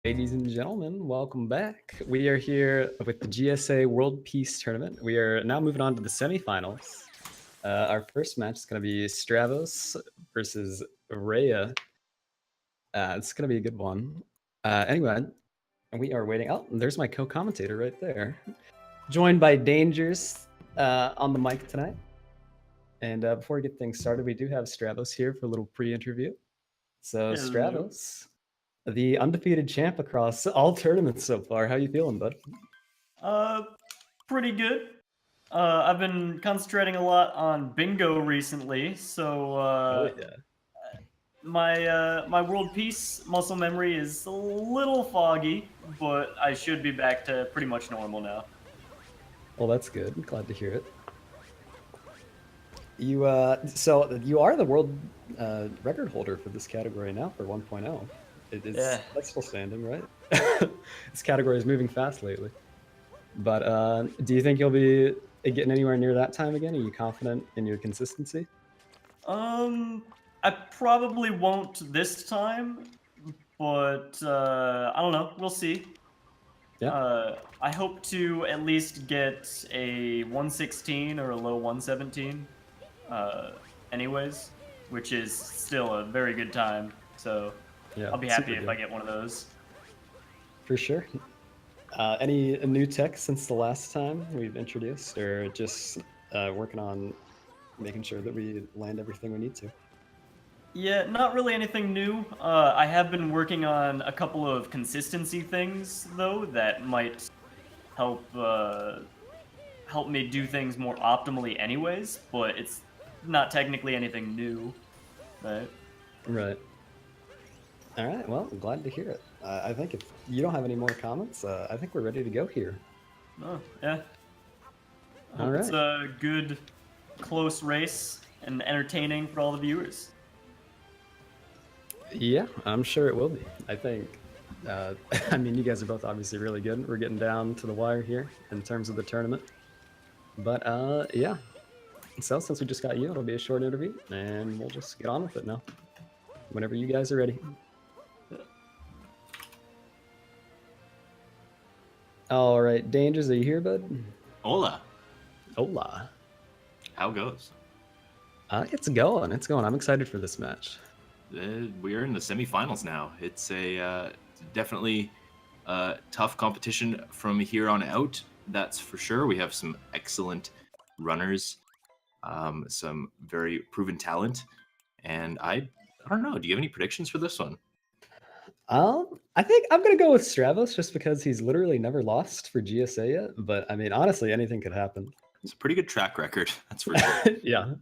Ladies and gentlemen, welcome back. We are here with the GSA World Peace Tournament. We are now moving on to the semifinals. Our first match is going to be Stravos versus Rhea. It's going to be a good one. Anyway, we are waiting. Oh, there's my co-commentator right there. Joined by Dangers on the mic tonight. And before we get things started, we do have Stravos here for a little pre-interview. So Hello. Stravos, the undefeated champ across all tournaments so far. How you feeling, bud? Pretty good. I've been concentrating a lot on bingo recently, so Oh yeah. my world peace muscle memory is a little foggy, but I should be back to pretty much normal now. Well, that's good. I'm glad to hear it. You so you are the world record holder for this category now for 1.0. It is Yeah. That's still standing, right? This category is moving fast lately. But do you think you'll be getting anywhere near that time again? Are you confident in your consistency? I probably won't this time, but I don't know. We'll see. Yeah. I hope to at least get a 116 or a low 117. Anyways, which is still a very good time. So Yeah. I'll be happy if I get one of those. For sure. Any new tech since the last time we've introduced, or just working on making sure that we land everything we need to? Yeah, not really anything new. I have been working on a couple of consistency things though that might help help me do things more optimally anyways, but it's not technically anything new, right? Right. All right. Well, I'm glad to hear it. I think if you don't have any more comments, I think we're ready to go here. Oh, yeah. I hope All it's a good, close race and entertaining for all the viewers. Yeah, I'm sure it will be. I think. I mean, you guys are both obviously really good. We're getting down to the wire here in terms of the tournament. But yeah. So since we just got you, it'll be a short interview, and we'll just get on with it now. Whenever you guys are ready. All right, Dangers, are you here, bud? Hola. Hola. How goes? It's going. It's going. I'm excited for this match. We are in the semifinals now. It's a definitely tough competition from here on out. That's for sure. We have some excellent runners, some very proven talent, and I don't know. Do you have any predictions for this one? I think I'm gonna go with Stravos just because he's literally never lost for GSA yet. But I mean, honestly, anything could happen. It's a pretty good track record, that's for sure. Yeah,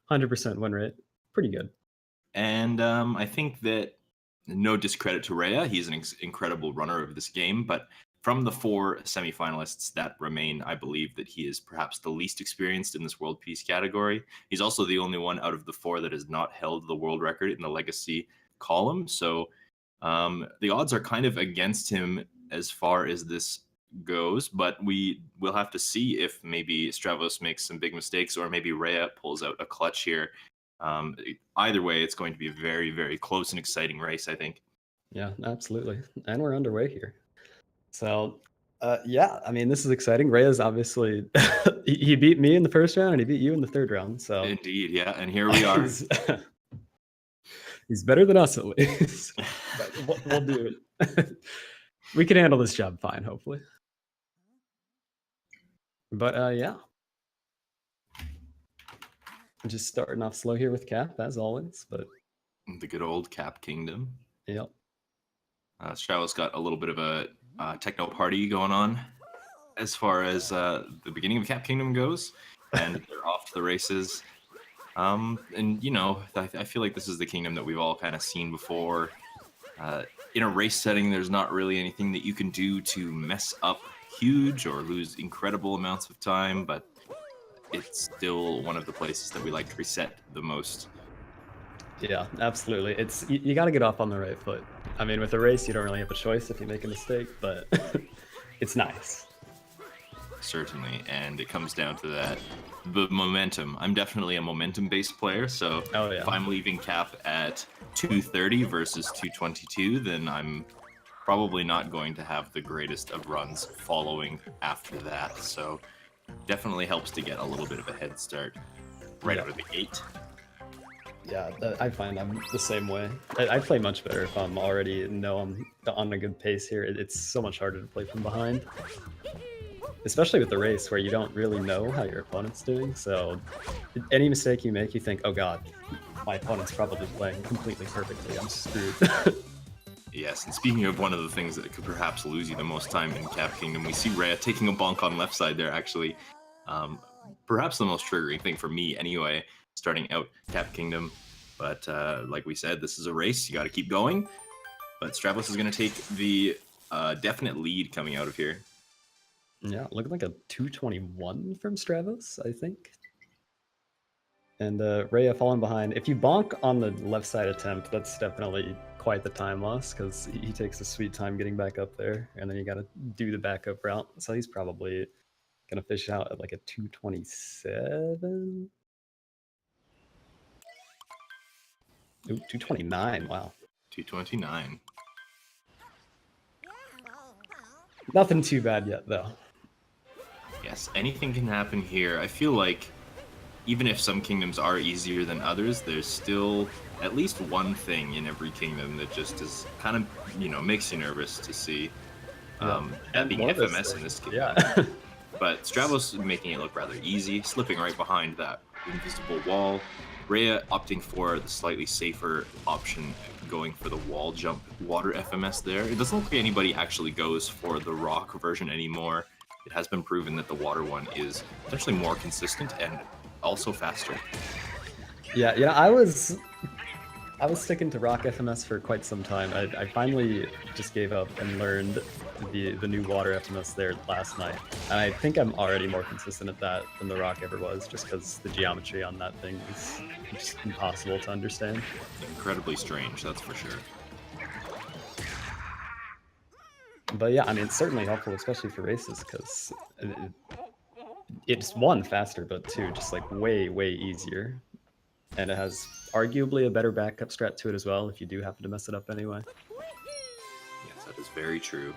100% win rate, pretty good. And I think that no discredit to Rhea, he's an incredible runner of this game, but from the 4 semifinalists that remain, I believe that he is perhaps the least experienced in this world peace category. He's also the only one out of the 4 that has not held the world record in the legacy column. So the odds are kind of against him as far as this goes, but we will have to see if maybe Stravos makes some big mistakes or maybe Rhea pulls out a clutch here. Either way, it's going to be a very, very close and exciting race, I think. Yeah, absolutely. And we're underway here. So, yeah, I mean, this is exciting. Rhea's obviously, he beat me in the first round and he beat you in the third round. So, indeed, yeah. And here we are. He's better than us, at least. But we'll do it. We can handle this job fine, hopefully. But yeah. I'm just starting off slow here with Cap, as always. But the good old Cap Kingdom. Yep. Stravos got a little bit of a techno party going on as far as the beginning of Cap Kingdom goes, and they're off to the races. And you know, I feel like this is the kingdom that we've all kind of seen before. In a race setting, there's not really anything that you can do to mess up huge or lose incredible amounts of time, but it's still one of the places that we like to reset the most. Yeah, absolutely. It's you got to get off on the right foot. I mean, with a race, you don't really have a choice if you make a mistake, but it's nice. Certainly, and it comes down to that, the momentum. I'm definitely a momentum-based player, so if I'm leaving Cap at 230 versus 222, then I'm probably not going to have the greatest of runs following after that. So definitely helps to get a little bit of a head start right out of the gate. Yeah, I find I'm the same way. I play much better if I'm already know I'm on a good pace here. It's so much harder to play from behind. Especially with the race where you don't really know how your opponent's doing, so any mistake you make, you think, oh god, my opponent's probably playing completely perfectly, I'm screwed. Yes, and speaking of one of the things that could perhaps lose you the most time in Cap Kingdom, we see Rhea taking a bonk on left side there, actually. Perhaps the most triggering thing for me, anyway, starting out Cap Kingdom. But like we said, this is a race, you gotta keep going. But Stravos is gonna take the definite lead coming out of here. Yeah, looking like a 221 from Stravos, I think. And Rhea falling behind. If you bonk on the left side attempt, that's definitely quite the time loss, because he takes a sweet time getting back up there, and then you gotta do the backup route. So he's probably gonna fish out at like a 227. Ooh, 229, wow. 229. Nothing too bad yet, though. Yes, anything can happen here. I feel like even if some kingdoms are easier than others, there's still at least one thing in every kingdom that just is kind of, you know, makes you nervous to see. That being FMS in this kingdom. Yeah. But Stravos making it look rather easy, slipping right behind that invisible wall. Rhea opting for the slightly safer option, going for the wall jump water FMS there. It doesn't look like anybody actually goes for the rock version anymore. It has been proven that the water one is potentially more consistent and also faster. Yeah, I was sticking to rock FMS for quite some time. I finally just gave up and learned the new water FMS there last night. And I think I'm already more consistent at that than the rock ever was, just because the geometry on that thing is just impossible to understand. Incredibly strange, that's for sure. But yeah, I mean, it's certainly helpful, especially for races, because it's one, faster, but two, just like way, way easier. And it has arguably a better backup strat to it as well, if you do happen to mess it up anyway. Yes, that is very true.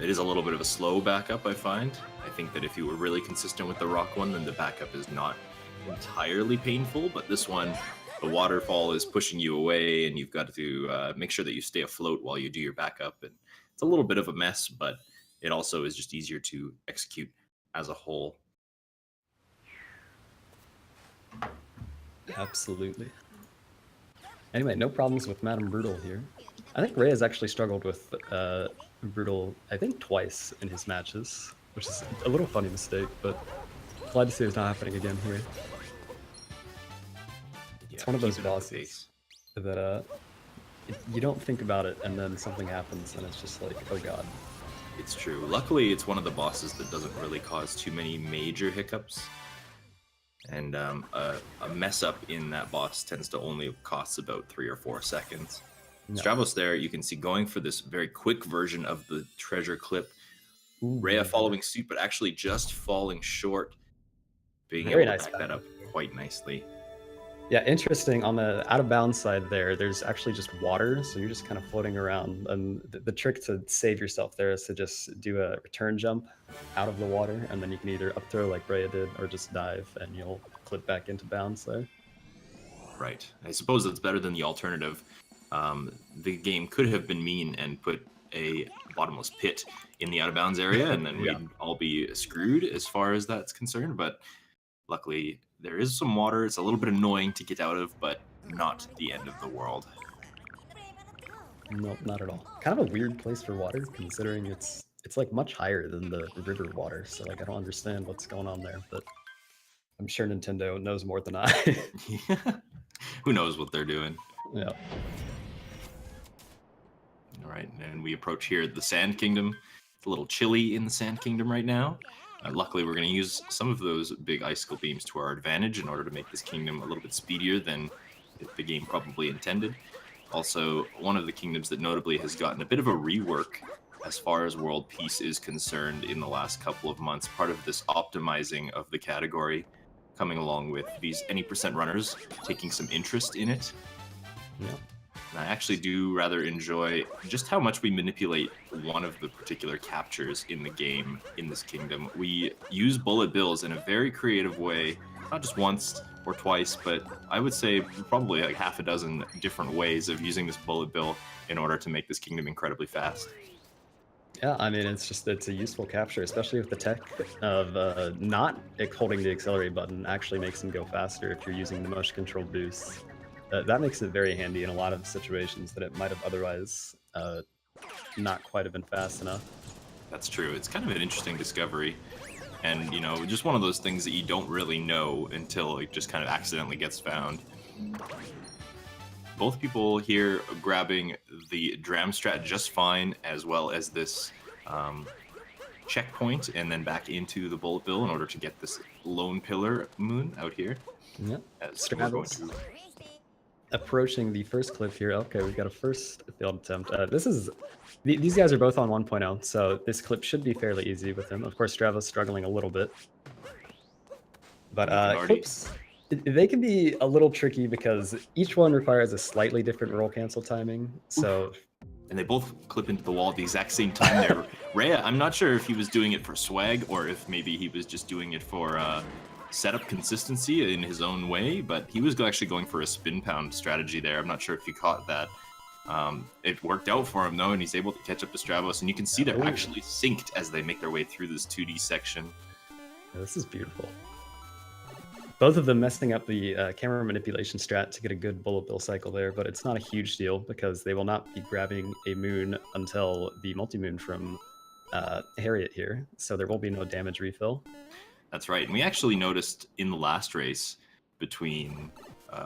It is a little bit of a slow backup, I find. I think that if you were really consistent with the rock one, then the backup is not entirely painful, but this one, the waterfall is pushing you away, and you've got to make sure that you stay afloat while you do your backup. And it's a little bit of a mess, but it also is just easier to execute as a whole. Absolutely. Anyway, no problems with Madame Brutal here. I think Ray has actually struggled with Brutal, I think, twice in his matches, which is a little funny mistake, but glad to see it's not happening again here. Yeah, it's one of those bosses that you don't think about it, and then something happens, and it's just like, oh god. It's true. Luckily, it's one of the bosses that doesn't really cause too many major hiccups. And a mess up in that boss tends to only cost about 3 or 4 seconds. No. Stravos there, you can see going for this very quick version of the treasure clip. Ooh, Rhea following suit, but actually just falling short. Being able to back that up quite nicely. Yeah, interesting. On the out of bounds side there's actually just water, so you're just kind of floating around. And the trick to save yourself there is to just do a return jump out of the water, and then you can either up throw like Rhea did, or just dive, and you'll clip back into bounds there. Right. I suppose that's better than the alternative. The game could have been mean and put a bottomless pit in the out of bounds area, and then we'd all be screwed as far as that's concerned. But luckily, there is some water. It's a little bit annoying to get out of, but not the end of the world. Nope, not at all. Kind of a weird place for water, considering it's like much higher than the river water. So like I don't understand what's going on there, but I'm sure Nintendo knows more than I. Yeah. Who knows what they're doing? Yeah. All right, and we approach here the Sand Kingdom. It's a little chilly in the Sand Kingdom right now. Luckily, we're going to use some of those big icicle beams to our advantage in order to make this kingdom a little bit speedier than the game probably intended. Also, one of the kingdoms that notably has gotten a bit of a rework as far as world peace is concerned in the last couple of months. Part of this optimizing of the category coming along with these any % runners taking some interest in it. Yeah. And I actually do rather enjoy just how much we manipulate one of the particular captures in the game in this kingdom. We use bullet bills in a very creative way, not just once or twice, but I would say probably like half a dozen different ways of using this bullet bill in order to make this kingdom incredibly fast. Yeah, I mean, it's a useful capture, especially with the tech of not holding the accelerate button actually makes them go faster if you're using the motion control boost. That makes it very handy in a lot of situations that it might have otherwise not quite have been fast enough. That's true. It's kind of an interesting discovery. And, you know, just one of those things that you don't really know until it just kind of accidentally gets found. Both people here grabbing the dram strat just fine, as well as this checkpoint, and then back into the bullet bill in order to get this lone pillar moon out here. Yep. As we're going to... Approaching the first cliff here. Okay, we've got a first failed attempt. These guys are both on 1.0, so this clip should be fairly easy with him. Of course, Stravos struggling a little bit. But clips, they can be a little tricky because each one requires a slightly different roll cancel timing. So, and they both clip into the wall at the exact same time there. Rhea, I'm not sure if he was doing it for swag or if maybe he was just doing it for setup consistency in his own way, but he was actually going for a spin pound strategy there. I'm not sure if you caught that. It worked out for him though, and he's able to catch up to Stravos, and you can see they're actually synced as they make their way through this 2D section. Yeah, this is beautiful. Both of them messing up the camera manipulation strat to get a good bullet bill cycle there, but it's not a huge deal because they will not be grabbing a moon until the multi-moon from Harriet here, so there will be no damage refill. That's right, and we actually noticed in the last race between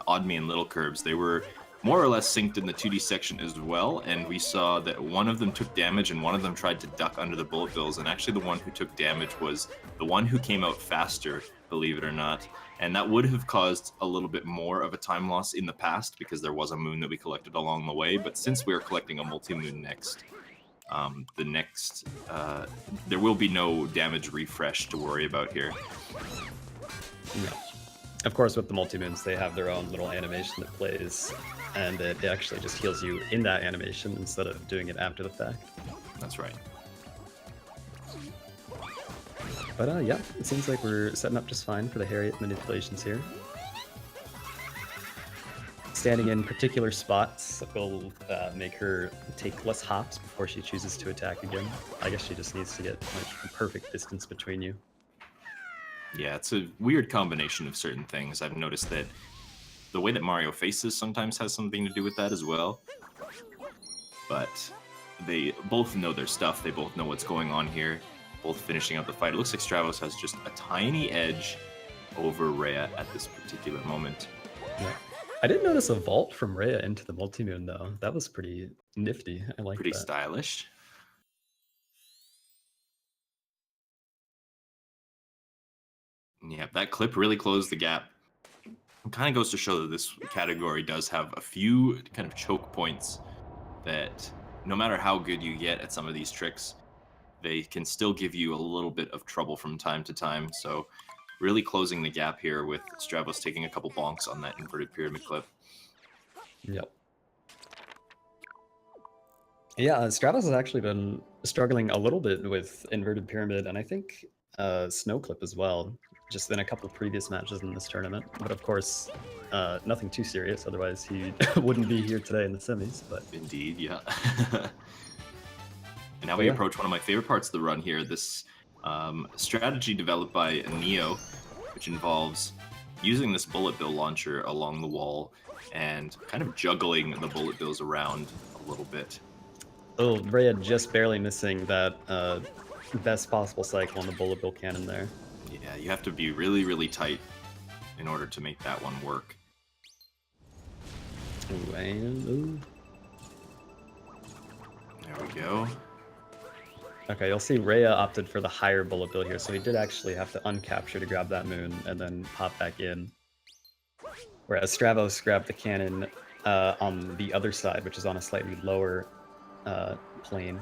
Oddme and Little Curbs, they were more or less synced in the 2D section as well, and we saw that one of them took damage and one of them tried to duck under the bullet bills, and actually the one who took damage was the one who came out faster, believe it or not. And that would have caused a little bit more of a time loss in the past because there was a moon that we collected along the way, but since we're collecting a multi-moon next, there will be no damage refresh to worry about here. No. Of course, with the multi-moons, they have their own little animation that plays, and it actually just heals you in that animation instead of doing it after the fact. That's right. But yeah, it seems like we're setting up just fine for the Harriet manipulations here. Standing in particular spots will make her take less hops before she chooses to attack again. I guess she just needs to get like the perfect distance between you. Yeah, it's a weird combination of certain things. I've noticed that the way that Mario faces sometimes has something to do with that as well. But they both know their stuff. They both know what's going on here. Both finishing out the fight. It looks like Stravos has just a tiny edge over Rhea at this particular moment. Yeah. I did notice a vault from Rhea into the multi-moon though. That was pretty nifty. I like that. Pretty stylish. Yeah, that clip really closed the gap. It kind of goes to show that this category does have a few kind of choke points that no matter how good you get at some of these tricks, they can still give you a little bit of trouble from time to time. So really closing the gap here with Stravos taking a couple bonks on that inverted pyramid clip. Yep. Yeah, Stravos has actually been struggling a little bit with inverted pyramid, and I think snow clip as well, just in a couple previous matches in this tournament. But of course, nothing too serious, otherwise he wouldn't be here today in the semis. But indeed, yeah. And now we approach one of my favorite parts of the run here, this strategy developed by Neo, which involves using this bullet bill launcher along the wall and kind of juggling the bullet bills around a little bit. Oh, Rhea just barely missing that best possible cycle on the bullet bill cannon there. Yeah, you have to be really, really tight in order to make that one work. Ooh, and ooh. There we go. Okay, you'll see Rhea opted for the higher bullet bill here, so he did actually have to uncapture to grab that moon and then pop back in. Whereas Stravos grabbed the cannon on the other side, which is on a slightly lower plane.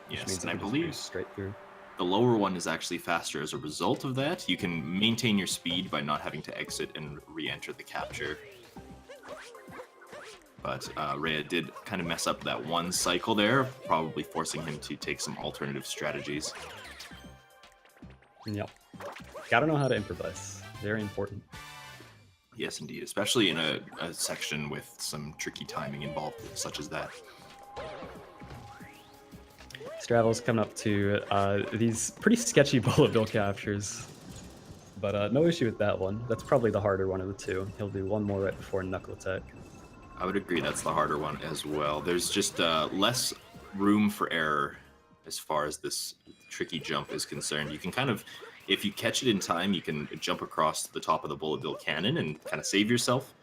Yes, and I believe straight through. The lower one is actually faster as a result of that. You can maintain your speed by not having to exit and re-enter the capture. But Rhea did kind of mess up that one cycle there, probably forcing him to take some alternative strategies. Yep. Gotta know how to improvise. Very important. Yes, indeed, especially in a section with some tricky timing involved, such as that. Stravos coming up to these pretty sketchy bullet bill captures. But no issue with that one. That's probably the harder one of the two. He'll do one more right before Knuckle Attack. I would agree that's the harder one as well. There's just less room for error as far as this tricky jump is concerned. You can kind of, if you catch it in time, you can jump across to the top of the bullet bill cannon and kind of save yourself.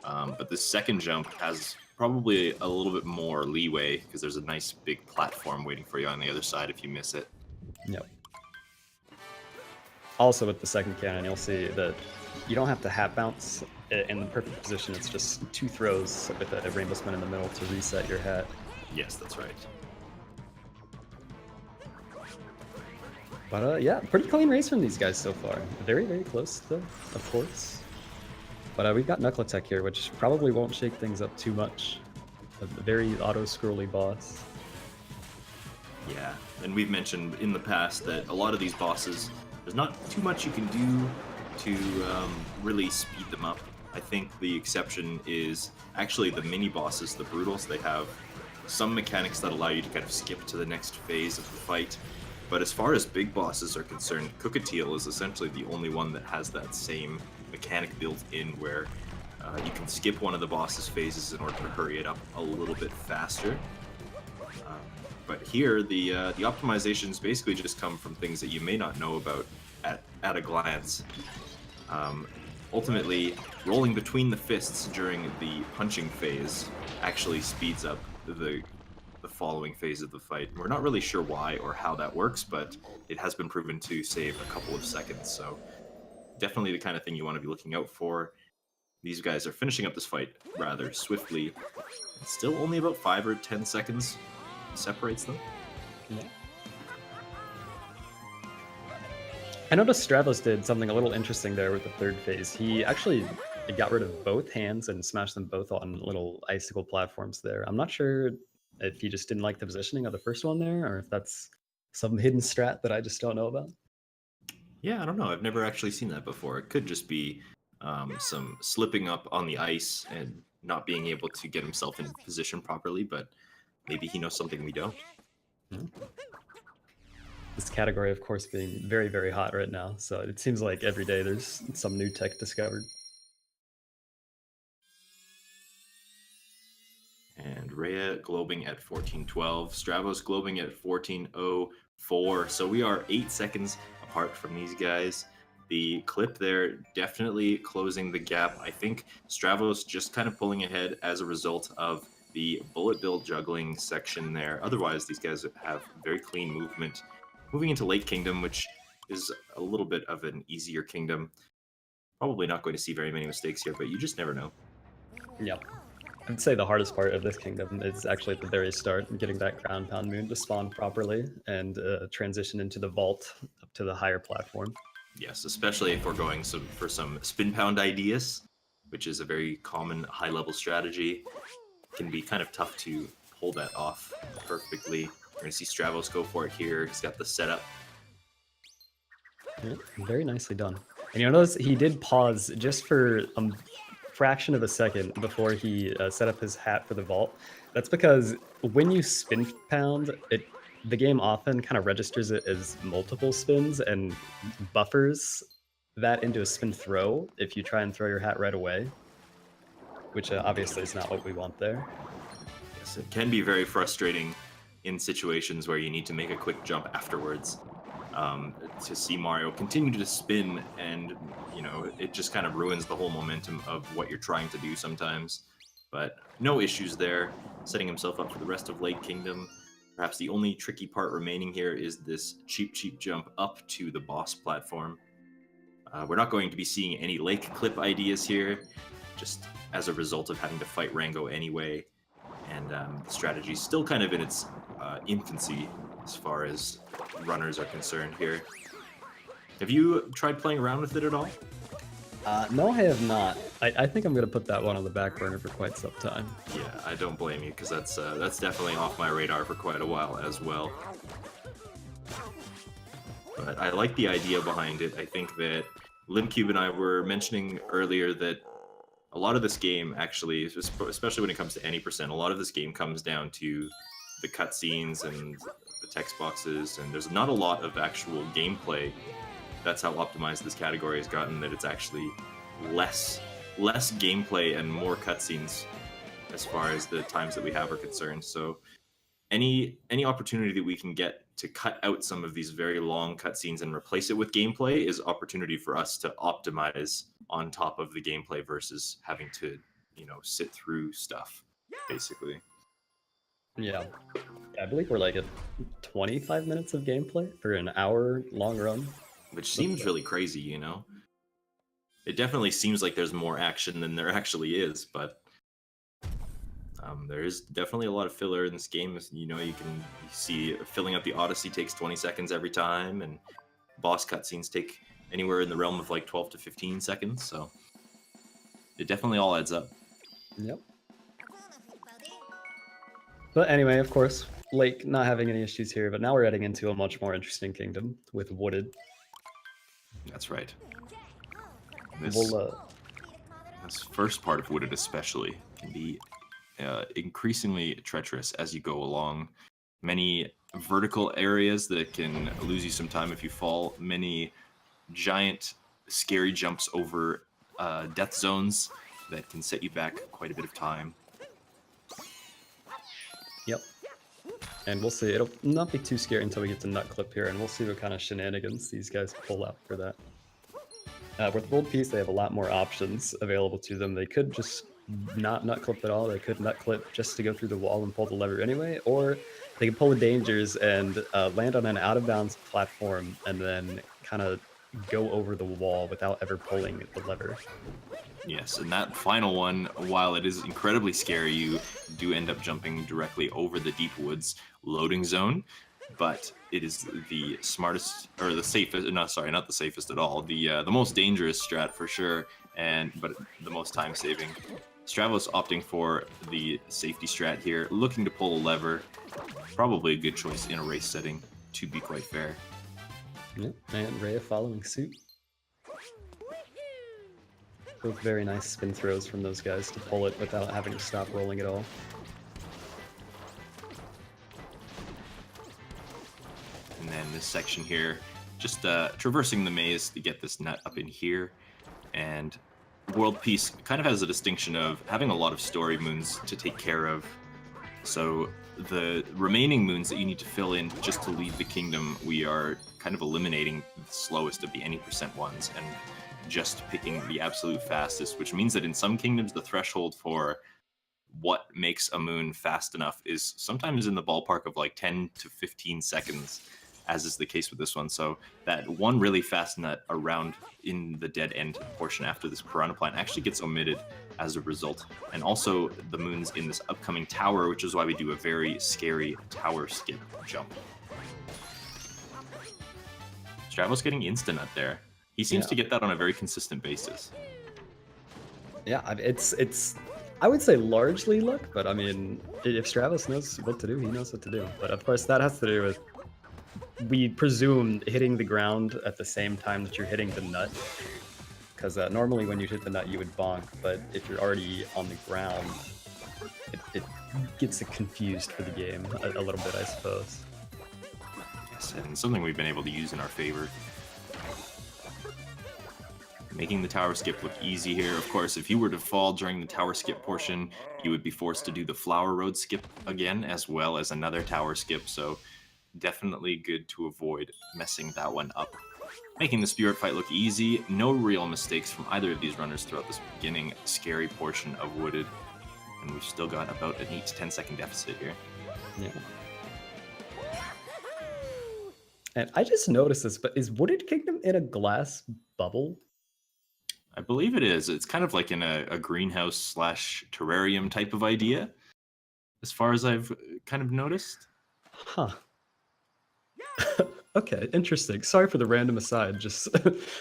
But this second jump has probably a little bit more leeway because there's a nice big platform waiting for you on the other side if you miss it. Yep. Also with the second cannon, you'll see that you don't have to hat bounce in the perfect position. It's just 2 throws with a rainbow spin in the middle to reset your hat. Yes, that's right. But yeah, pretty clean race from these guys so far. Very, very close though, of course. But we've got Knuckle Attack here, which probably won't shake things up too much. A very auto-scrolly boss. Yeah, and we've mentioned in the past that a lot of these bosses, there's not too much you can do to really speed them up. I think the exception is actually the mini bosses, the brutals. They have some mechanics that allow you to kind of skip to the next phase of the fight. But as far as big bosses are concerned, Cookatiel is essentially the only one that has that same mechanic built in where you can skip one of the boss's phases in order to hurry it up a little bit faster. But here, the optimizations basically just come from things that you may not know about at a glance. Ultimately, rolling between the fists during the punching phase actually speeds up the following phase of the fight. We're not really sure why or how that works, but it has been proven to save a couple of seconds, so definitely the kind of thing you want to be looking out for. These guys are finishing up this fight rather swiftly. It's still only about 5 or 10 seconds separates them. Yeah. I noticed Stravos did something a little interesting there with the third phase. He actually got rid of both hands and smashed them both on little icicle platforms there. I'm not sure if he just didn't like the positioning of the first one there, or if that's some hidden strat that I just don't know about. Yeah, I don't know. I've never actually seen that before. It could just be some slipping up on the ice and not being able to get himself in position properly, but maybe he knows something we don't. Yeah. This category, of course, being very, very hot right now, so it seems like every day there's some new tech discovered. And Rhea globing at 14:12, Stravos globing at 14:04. So we are 8 seconds apart from these guys. The clip there definitely closing the gap. I think Stravos just kind of pulling ahead as a result of the bullet bill juggling section there. Otherwise, these guys have very clean movement. Moving into Lake Kingdom, which is a little bit of an easier kingdom. Probably not going to see very many mistakes here, but you just never know. Yep. I'd say the hardest part of this kingdom is actually at the very start, getting that ground pound moon to spawn properly and transition into the vault up to the higher platform. Yes, especially if we're going for some spin pound ideas, which is a very common high-level strategy. It can be kind of tough to pull that off perfectly. We're going to see Stravos go for it here. He's got the setup. Yeah, very nicely done. And you'll notice he did pause just for a fraction of a second before he set up his hat for the vault. That's because when you spin pound, the game often kind of registers it as multiple spins and buffers that into a spin throw if you try and throw your hat right away, which obviously is not what we want there. Yes, it can be very frustrating in situations where you need to make a quick jump afterwards. To see Mario continue to spin, and it just kind of ruins the whole momentum of what you're trying to do sometimes. But no issues there. Setting himself up for the rest of Lake Kingdom. Perhaps the only tricky part remaining here is this cheap jump up to the boss platform. We're not going to be seeing any lake clip ideas here, just as a result of having to fight Rango anyway. And the strategy's still kind of in its infancy as far as runners are concerned here. Have you tried playing around with it at all? No, I have not. I think I'm gonna put that one on the back burner for quite some time. Yeah, I don't blame you, because that's definitely off my radar for quite a while as well. But I like the idea behind it. I think that Limcube and I were mentioning earlier that a lot of this game, actually, especially when it comes to any percent, a lot of this game comes down to the cutscenes and the text boxes, and there's not a lot of actual gameplay. That's how optimized this category has gotten, that it's actually less gameplay and more cutscenes as far as the times that we have are concerned. So any opportunity that we can get to cut out some of these very long cutscenes and replace it with gameplay is opportunity for us to optimize on top of the gameplay versus having to, sit through stuff, basically. Yeah. I believe we're like at 25 minutes of gameplay for an hour long run. Which seems really crazy, It definitely seems like there's more action than there actually is, but there is definitely a lot of filler in this game. You can see filling out the Odyssey takes 20 seconds every time, and boss cutscenes take anywhere in the realm of like 12 to 15 seconds, so it definitely all adds up. Yep. But anyway, of course, like, not having any issues here, but now we're heading into a much more interesting kingdom with Wooded. That's right. This first part of Wooded especially can be increasingly treacherous as you go along. Many vertical areas that can lose you some time if you fall. Many giant, scary jumps over death zones that can set you back quite a bit of time. Yep. And we'll see. It'll not be too scary until we get to Nut Clip here, and we'll see what kind of shenanigans these guys pull out for that. With World Peace, they have a lot more options available to them. They could just not Nut Clip at all. They could Nut Clip just to go through the wall and pull the lever anyway, or they can pull the dangers and land on an out-of-bounds platform and then kind of go over the wall without ever pulling the lever. Yes, and that final one, while it is incredibly scary, you do end up jumping directly over the deep woods loading zone, but it is the smartest, or the safest, not the safest at all, the most dangerous strat for sure, but the most time-saving. Stravos opting for the safety strat here, looking to pull a lever. Probably a good choice in a race setting, to be quite fair. Yep, and Rhea following suit. Both very nice spin throws from those guys to pull it without having to stop rolling at all. And then this section here, just traversing the maze to get this nut up in here. And World Peace kind of has a distinction of having a lot of story moons to take care of. So the remaining moons that you need to fill in just to leave the kingdom, we are kind of eliminating the slowest of the any percent ones and just picking the absolute fastest, which means that in some kingdoms the threshold for what makes a moon fast enough is sometimes in the ballpark of like 10 to 15 seconds, as is the case with this one. So that one really fast nut around in the dead end portion after this piranha plant actually gets omitted as a result. And also the moons in this upcoming tower, which is why we do a very scary tower skip jump. Stravos getting insta-nut there. He seems to get that on a very consistent basis. Yeah, it's I would say largely luck, but I mean, if Stravos knows what to do, he knows what to do. But of course, that has to do with, we presume, hitting the ground at the same time that you're hitting the nut. Because normally when you hit the nut, you would bonk, but if you're already on the ground, it gets confused for the game a little bit, I suppose. Yes, and something we've been able to use in our favor. Making the tower skip look easy here. Of course, if you were to fall during the tower skip portion, you would be forced to do the flower road skip again, as well as another tower skip, so definitely good to avoid messing that one up. Making the spirit fight look easy. No real mistakes from either of these runners throughout this beginning scary portion of Wooded. And we've still got about an 8 to 10 second deficit here. Yeah. And I just noticed this, but is Wooded Kingdom in a glass bubble? I believe it is. It's kind of like in a greenhouse slash terrarium type of idea, as far as I've kind of noticed. Huh. Okay, interesting. Sorry for the random aside. Just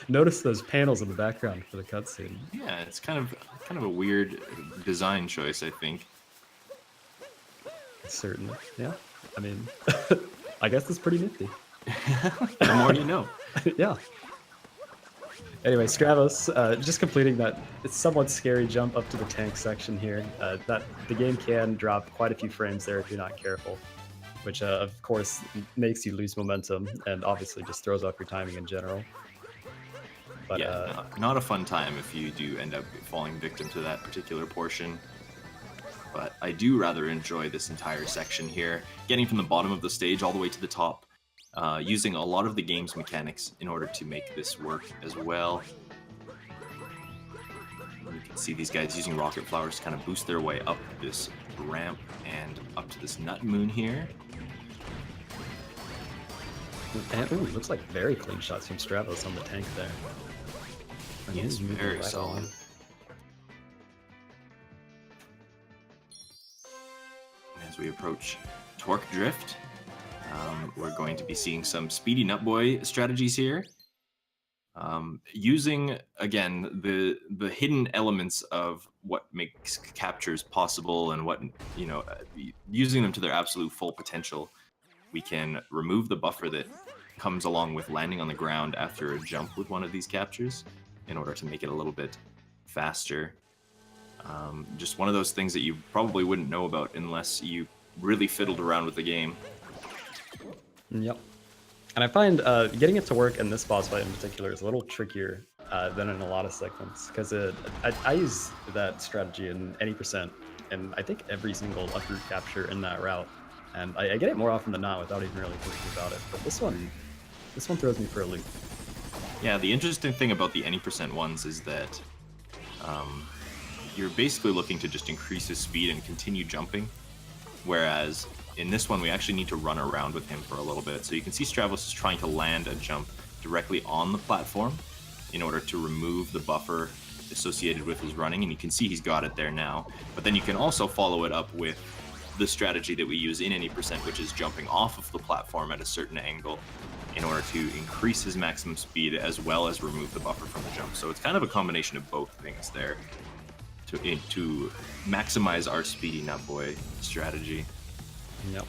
notice those panels in the background for the cutscene. Yeah, it's kind of a weird design choice, I think. Certainly. Yeah. I mean, I guess it's pretty nifty. The more you know. Yeah. Anyway, Stravos, just completing that it's somewhat scary jump up to the tank section here. That the game can drop quite a few frames there if you're not careful, which of course makes you lose momentum and obviously just throws off your timing in general. But Yeah, not a fun time if you do end up falling victim to that particular portion. But I do rather enjoy this entire section here, getting from the bottom of the stage all the way to the top, using a lot of the game's mechanics in order to make this work as well. You can see these guys using rocket flowers to kind of boost their way up this ramp and up to this nut moon here. and, ooh, looks like very clean shots from Stravos on the tank there. And Yes, he's moving very right solid. along. As we approach Torque Drift, we're going to be seeing some speedy Nutboy strategies here. Using, again, the hidden elements of what makes captures possible and what, you know, using them to their absolute full potential, we can remove the buffer that comes along with landing on the ground after a jump with one of these captures in order to make it a little bit faster. Just one of those things that you probably wouldn't know about unless you really fiddled around with the game. Yep. And I find getting it to work in this boss fight in particular is a little trickier than in a lot of segments, because I use that strategy in any percent, and I think every single up root capture in that route, and I get it more often than not without even really thinking about it. But this one throws me for a loop. Yeah, the interesting thing about the any percent ones is that you're basically looking to just increase his speed and continue jumping, whereas in this one we actually need to run around with him for a little bit. So you can see Stravos is trying to land a jump directly on the platform in order to remove the buffer associated with his running, and you can see he's got it there now. But then you can also follow it up with the strategy that we use in any percent, which is jumping off of the platform at a certain angle in order to increase his maximum speed as well as remove the buffer from the jump. So it's kind of a combination of both things there to maximize our speedy Nutboy strategy. Yep.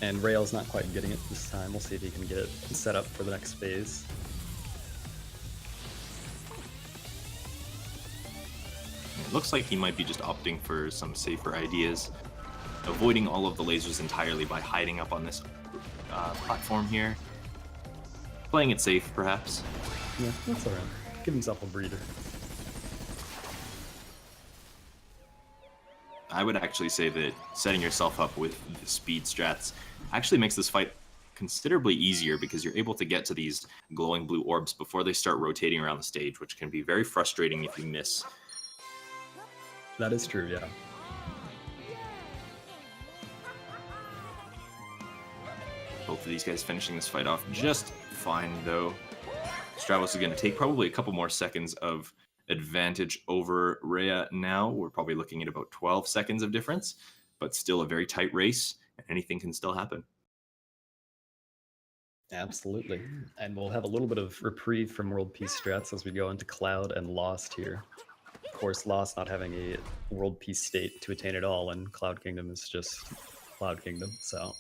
And Rail's not quite getting it this time. We'll see if he can get it set up for the next phase. It looks like he might be just opting for some safer ideas, avoiding all of the lasers entirely by hiding up on this platform here. Playing it safe, perhaps. Yeah, that's alright. Give himself a breather. I would actually say that setting yourself up with the speed strats actually makes this fight considerably easier, because you're able to get to these glowing blue orbs before they start rotating around the stage, which can be very frustrating if you miss. That is true, yeah. Both of these guys finishing this fight off just fine, though. Stravos is going to take probably a couple more seconds of advantage over Rhea now. We're probably looking at about 12 seconds of difference, but still a very tight race, and anything can still happen. Absolutely. And we'll have a little bit of reprieve from World Peace strats as we go into Cloud and Lost here. Of course, Lost not having a World Peace state to attain at all, and Cloud Kingdom is just Cloud Kingdom, so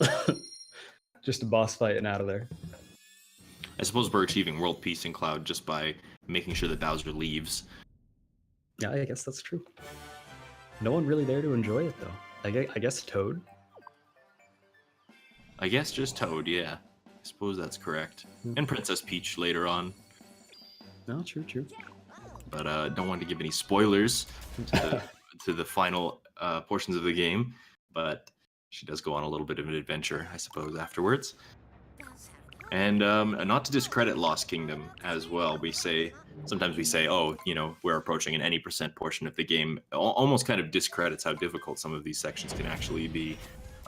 just a boss fight and out of there. I suppose we're achieving world peace in Cloud just by making sure that Bowser leaves. Yeah, I guess that's true. No one really there to enjoy it, though. I guess Toad? I guess just Toad, yeah. I suppose that's correct. And Princess Peach later on. No, true. But don't want to give any spoilers to the final portions of the game. But she does go on a little bit of an adventure, I suppose, afterwards. And not to discredit Lost Kingdom as well, sometimes we say, oh, you know, we're approaching an any percent portion of the game. Almost kind of discredits how difficult some of these sections can actually be.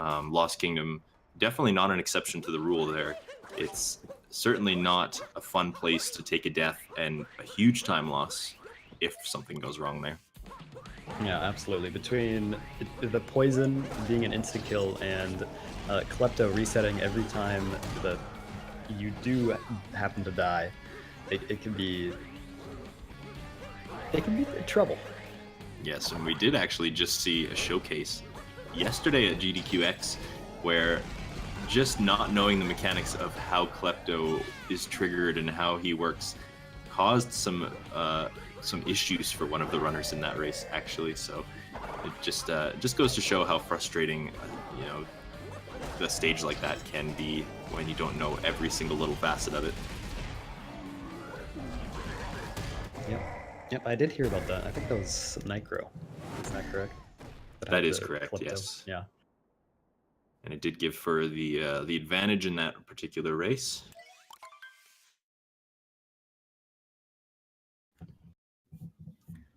Lost Kingdom, definitely not an exception to the rule there. It's certainly not a fun place to take a death and a huge time loss if something goes wrong there. Yeah, absolutely. Between the poison being an insta-kill and Klepto resetting every time that you do happen to die, it can be trouble. Yes, and we did actually just see a showcase yesterday at GDQX where just not knowing the mechanics of how Klepto is triggered and how he works caused some issues for one of the runners in that race, actually. So it just goes to show how frustrating, you know, the stage like that can be when you don't know every single little facet of it. Yep, I did hear about that. I think that was Nitro. Is that correct? That is correct, yes. Yeah. And it did give for the advantage in that particular race.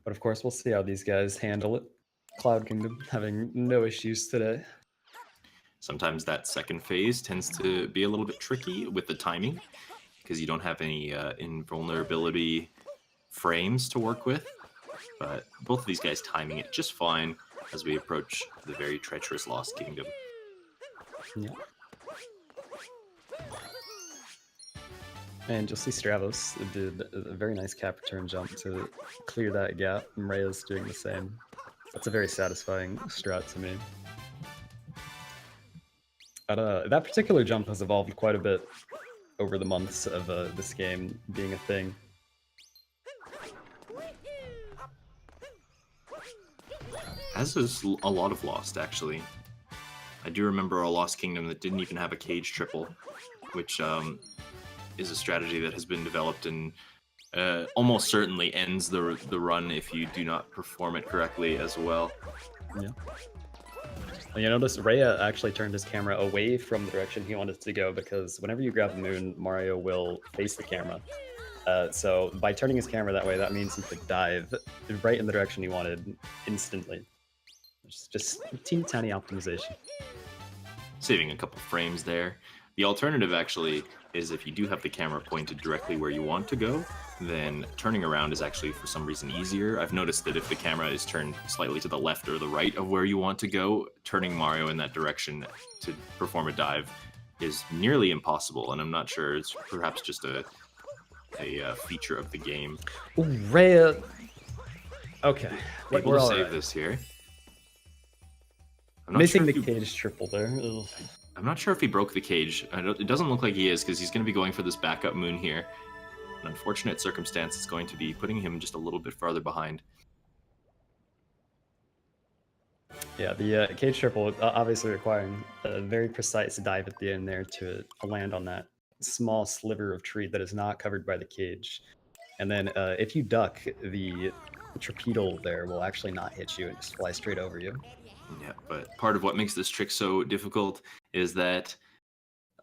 But of course, we'll see how these guys handle it. Cloud Kingdom having no issues today. Sometimes that second phase tends to be a little bit tricky with the timing because you don't have any invulnerability frames to work with. But both of these guys timing it just fine as we approach the very treacherous Lost Kingdom. Yeah. And you'll see Stravos did a very nice cap return jump to clear that gap, and Reya's doing the same. That's a very satisfying strat to me. But, that particular jump has evolved quite a bit over the months of this game being a thing. As is a lot of Lost, actually. I do remember a Lost Kingdom that didn't even have a cage triple, which is a strategy that has been developed and almost certainly ends the run if you do not perform it correctly as well. Yeah. And you notice Reya actually turned his camera away from the direction he wanted to go because whenever you grab the moon, Mario will face the camera. So by turning his camera that way, that means he could dive right in the direction he wanted instantly. It's just teeny tiny optimization. Saving a couple frames there. The alternative actually is if you do have the camera pointed directly where you want to go, then turning around is actually for some reason easier. I've noticed that if the camera is turned slightly to the left or the right of where you want to go, turning Mario in that direction to perform a dive is nearly impossible, and I'm not sure, it's perhaps just a feature of the game. Ooh, Reya. Okay. Able to save this here. I'm not missing sure the cage triple there. Ugh. I'm not sure if he broke the cage. It doesn't look like he is because he's going to be going for this backup moon here. An unfortunate circumstance is going to be putting him just a little bit farther behind. Yeah, the cage triple obviously requiring a very precise dive at the end there to land on that small sliver of tree that is not covered by the cage. And then if you duck, the torpedo there will actually not hit you and just fly straight over you. Yeah, but part of what makes this trick so difficult is that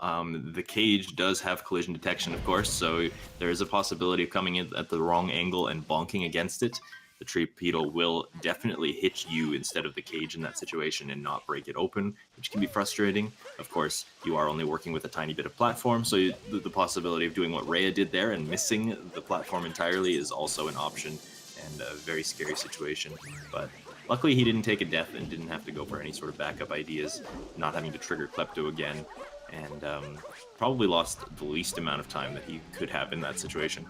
the cage does have collision detection, of course, so there is a possibility of coming in at the wrong angle and bonking against it. The torpedo will definitely hit you instead of the cage in that situation and not break it open, which can be frustrating. Of course, you are only working with a tiny bit of platform, so the possibility of doing what Reya did there and missing the platform entirely is also an option and a very scary situation. But luckily, he didn't take a death and didn't have to go for any sort of backup ideas, not having to trigger Klepto again, and probably lost the least amount of time that he could have in that situation.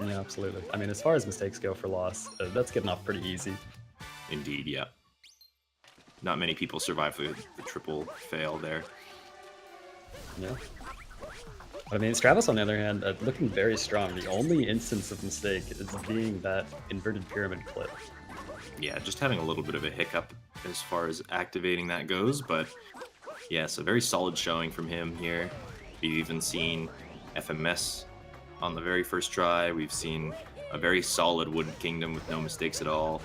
Yeah, absolutely. I mean, as far as mistakes go for loss, that's getting off pretty easy. Indeed, yeah. Not many people survive the triple fail there. Yeah. But I mean, Stravos, on the other hand, looking very strong. The only instance of mistake is being that inverted pyramid clip. Yeah, just having a little bit of a hiccup as far as activating that goes, but yes, a very solid showing from him here. We've even seen FMS on the very first try. We've seen a very solid Wooded Kingdom with no mistakes at all.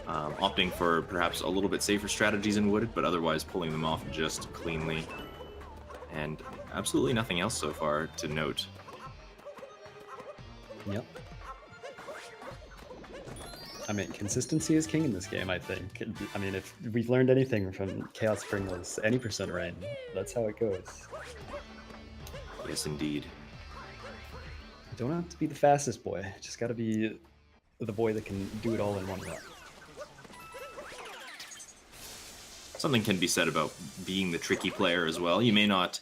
Opting for perhaps a little bit safer strategies in Wooded, but otherwise pulling them off just cleanly. And absolutely nothing else so far to note. Yep. I mean, consistency is king in this game, I think. I mean, if we've learned anything from Chaos Pringles, any percent rain, that's how it goes. Yes, indeed. You don't have to be the fastest boy, just gotta be the boy that can do it all in one run. Something can be said about being the tricky player as well. You may not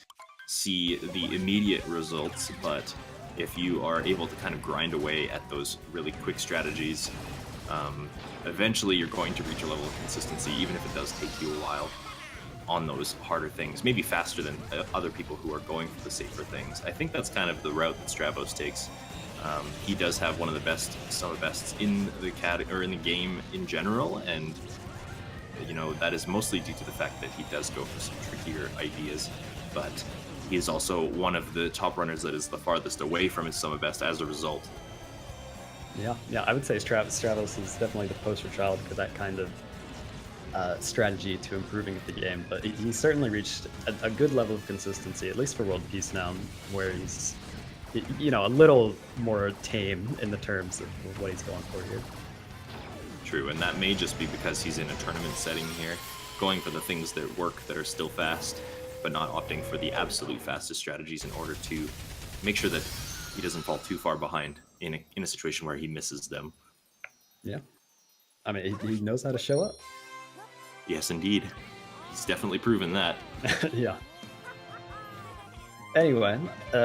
see the immediate results, but if you are able to kind of grind away at those really quick strategies, eventually you're going to reach a level of consistency, even if it does take you a while on those harder things, maybe faster than other people who are going for the safer things. I think that's kind of the route that Stravos takes. He does have one of the best summer bests in the in the game in general, and you know that is mostly due to the fact that he does go for some trickier ideas, but he is also one of the top runners that is the farthest away from his summer best as a result. Yeah, I would say Stravos is definitely the poster child for that kind of strategy to improving the game, but he certainly reached a good level of consistency, at least for World Peace now, where he's, you know, a little more tame in the terms of what he's going for here. True, and that may just be because he's in a tournament setting here, going for the things that work that are still fast, but not opting for the absolute fastest strategies in order to make sure that he doesn't fall too far behind in a situation where he misses them. Yeah, I mean, he knows how to show up. Yes, indeed. He's definitely proven that. Yeah. Anyway,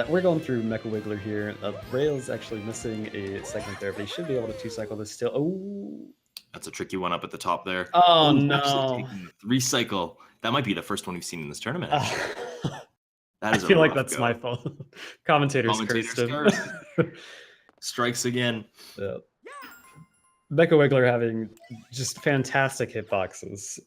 we're going through Mecha Wiggler here. Rail's actually missing a segment there, but he should be able to 2-cycle this still. Oh, that's a tricky one up at the top there. Oh, Ooh, no. Recycle. That might be the first one we've seen in this tournament, actually. That is I feel like that's my fault. Commentators cursed him. Strikes again. Yeah. Mecha Wiggler having just fantastic hitboxes,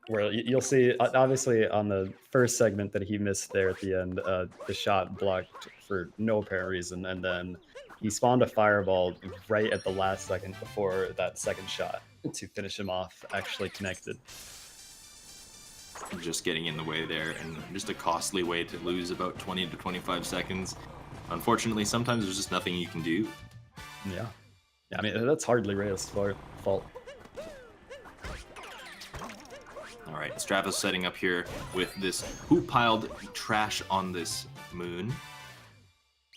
where you'll see, obviously, on the first segment that he missed there at the end, the shot blocked for no apparent reason, and then he spawned a fireball right at the last second before that second shot to finish him off, actually connected. Just getting in the way there, and just a costly way to lose about 20 to 25 seconds. Unfortunately, sometimes there's just nothing you can do. Yeah. I mean, that's hardly Reyes' fault. All right, Stravos setting up here with this who piled trash on this moon,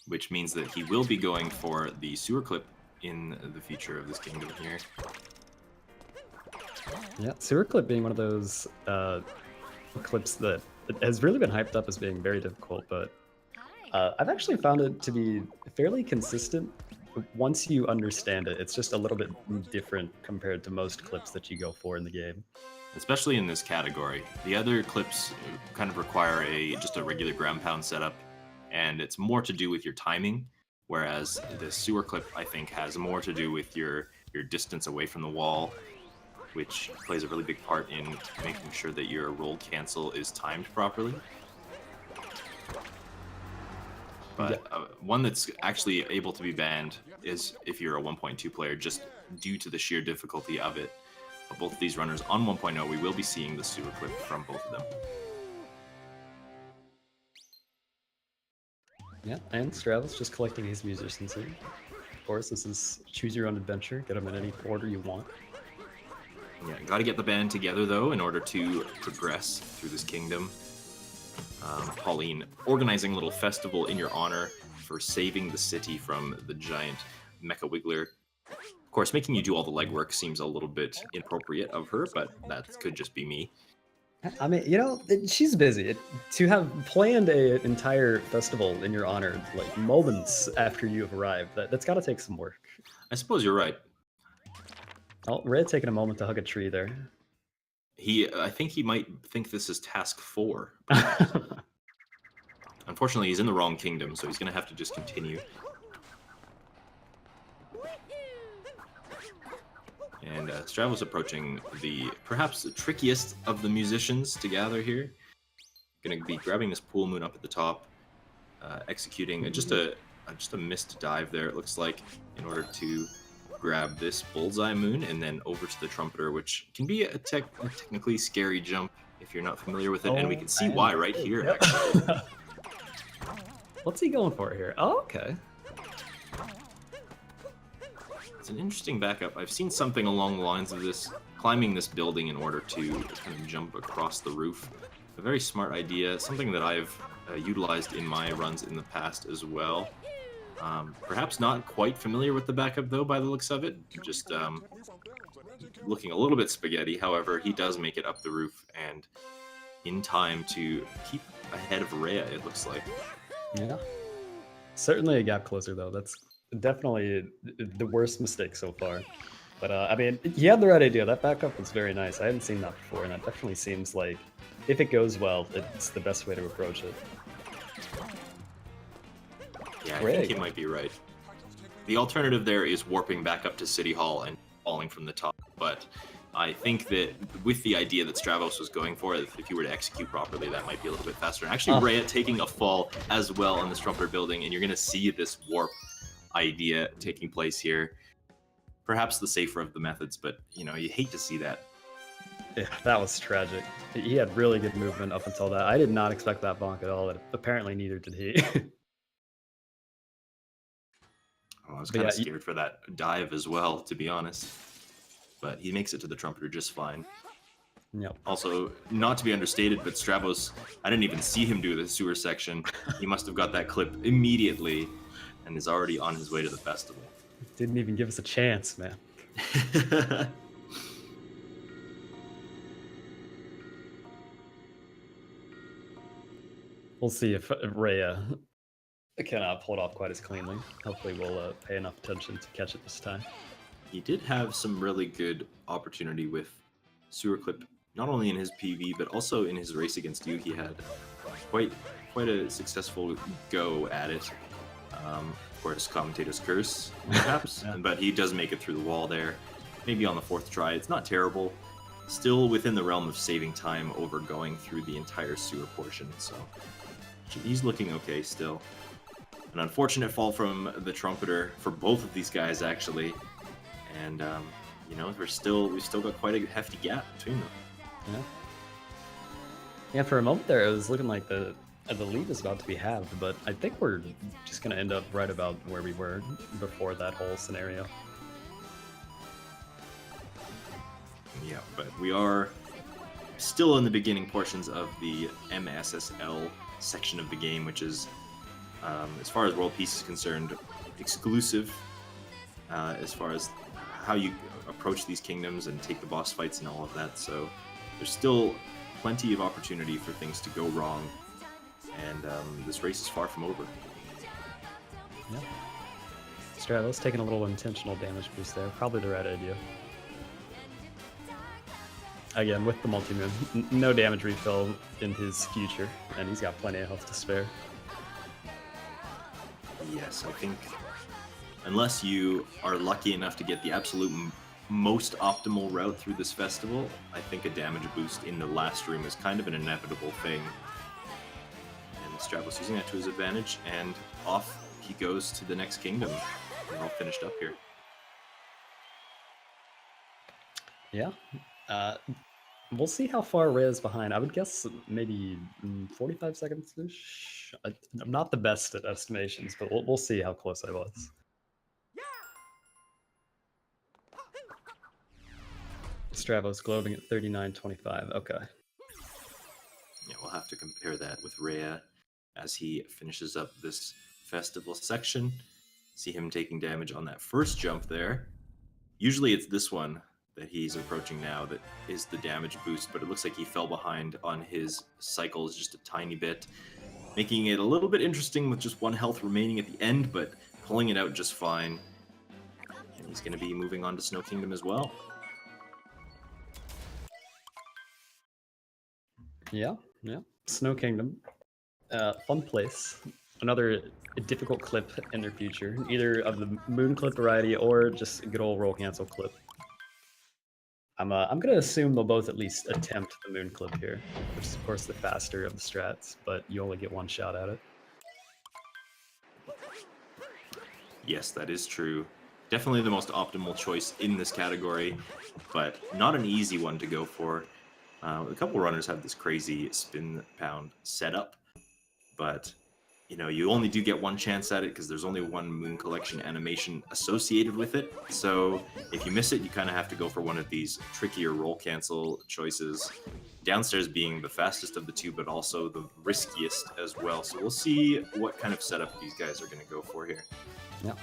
which means that he will be going for the sewer clip in the future of this kingdom here. Yeah, sewer clip being one of those clips that has really been hyped up as being very difficult, but I've actually found it to be fairly consistent. Once you understand it, it's just a little bit different compared to most clips that you go for in the game. Especially in this category. The other clips kind of require just a regular ground pound setup, and it's more to do with your timing, whereas the sewer clip, I think, has more to do with your distance away from the wall, which plays a really big part in making sure that your roll cancel is timed properly. But one that's actually able to be banned is if you're a 1.2 player, just due to the sheer difficulty of it. But both of these runners on 1.0, we will be seeing the sewer clip from both of them. Yeah, and Stravos just collecting his musicians here. Of course, this is choose your own adventure. Get them in any order you want. Yeah, got to get the band together, though, in order to progress through this kingdom. Pauline organizing a little festival in your honor for saving the city from the giant Mecha Wiggler. Of course, making you do all the legwork seems a little bit inappropriate of her, but that could just be me. I mean, you know, she's busy. To have planned an entire festival in your honor, like moments after you have arrived, that's got to take some work. I suppose you're right. Oh, Red taking a moment to hug a tree there. I think he might think this is task 4. Unfortunately, he's in the wrong kingdom, so he's going to have to just continue. And Stravos approaching perhaps the trickiest of the musicians to gather here. Going to be grabbing this pool moon up at the top, executing just a missed dive there, it looks like, in order to grab this bullseye moon and then over to the trumpeter, which can be a technically scary jump if you're not familiar with it, and we can see why right here, actually. What's he going for here? Oh, okay. It's an interesting backup. I've seen something along the lines of this, climbing this building in order to kind of jump across the roof. A very smart idea, something that I've utilized in my runs in the past as well. Perhaps not quite familiar with the backup, though, by the looks of it. Just looking a little bit spaghetti. However, he does make it up the roof and in time to keep ahead of Rhea, it looks like. Yeah. Certainly a gap closer, though. That's definitely the worst mistake so far. But, I mean, he had the right idea. That backup was very nice. I hadn't seen that before, and that definitely seems like, if it goes well, it's the best way to approach it. Yeah, I think he might be right. The alternative there is warping back up to City Hall and falling from the top, but I think that with the idea that Stravos was going for, if you were to execute properly, that might be a little bit faster. And actually, Rhea taking a fall as well in this Trumpeter building, and you're going to see this warp idea taking place here. Perhaps the safer of the methods, but, you know, you hate to see that. Yeah, that was tragic. He had really good movement up until that. I did not expect that bonk at all, and apparently neither did he. I was kind of scared for that dive as well, to be honest. But he makes it to the Trumpeter just fine. Yep. Also, not to be understated, but Stravos, I didn't even see him do the sewer section. He must have got that clip immediately and is already on his way to the festival. Didn't even give us a chance, man. We'll see if Rhea can pull it off quite as cleanly. Hopefully we'll pay enough attention to catch it this time. He did have some really good opportunity with sewer clip, not only in his PV, but also in his race against you. He had quite a successful go at it. Of course, Commentators curse, perhaps, Yeah. But he does make it through the wall there. Maybe on the 4th try. It's not terrible. Still within the realm of saving time over going through the entire sewer portion, so he's looking okay still. An unfortunate fall from the Trumpeter for both of these guys, actually. And, you know, we've still got quite a hefty gap between them. Yeah. Yeah, for a moment there, it was looking like the lead was about to be halved, but I think we're just going to end up right about where we were before that whole scenario. Yeah, but we are still in the beginning portions of the MSSL section of the game, which is, as far as World Peace is concerned, exclusive as far as how you approach these kingdoms and take the boss fights and all of that. So there's still plenty of opportunity for things to go wrong, and this race is far from over. Yeah. Stravos taking a little intentional damage boost there. Probably the right idea. Again, with the multi-moon, no damage refill in his future, and he's got plenty of health to spare. Yes, I think unless you are lucky enough to get the absolute most optimal route through this festival, I think a damage boost in the last room is kind of an inevitable thing. And Stravos using that to his advantage, and off he goes to the next kingdom. We're all finished up here. Yeah. We'll see how far Rhea's behind. I would guess maybe 45 seconds-ish. I'm not the best at estimations, but we'll see how close I was. Stravos glowing at 39.25. Okay. Yeah, we'll have to compare that with Rhea as he finishes up this festival section. See him taking damage on that first jump there. Usually it's this one that he's approaching now that is the damage boost, but it looks like he fell behind on his cycles just a tiny bit, making it a little bit interesting with just 1 health remaining at the end, but pulling it out just fine. And he's going to be moving on to Snow Kingdom as well. Yeah. Snow Kingdom. Fun place. Another difficult clip in their future, either of the moon clip variety or just a good old roll cancel clip. I'm gonna assume they'll both at least attempt the moon clip here, which is of course the faster of the strats, but you only get 1 shot at it. Yes, that is true. Definitely the most optimal choice in this category, but not an easy one to go for. A couple runners have this crazy spin pound setup, but you know, you only do get 1 chance at it because there's only 1 moon collection animation associated with it. So if you miss it, you kind of have to go for one of these trickier roll cancel choices. Downstairs being the fastest of the two, but also the riskiest as well. So we'll see what kind of setup these guys are going to go for here. Yeah.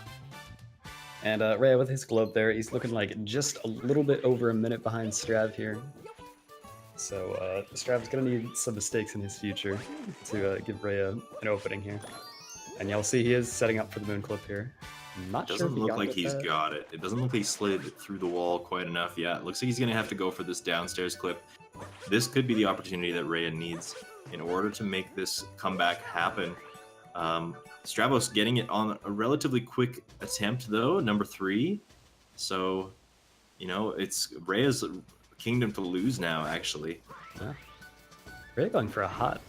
And Rhea with his globe there, he's looking like just a little bit over a minute behind Strav here. So Strav's gonna need some mistakes in his future to give Rhea an opening here. And you'll see he is setting up for the moon clip here. I'm not sure if Doesn't he look got like it he's that. got it. It doesn't look like he slid through the wall quite enough. Yeah, it looks like he's going to have to go for this downstairs clip. This could be the opportunity that Rhea needs in order to make this comeback happen. Stravos getting it on a relatively quick attempt, though, number 3. So, you know, it's Rhea's kingdom to lose now, actually. Yeah. Rhea going for a hot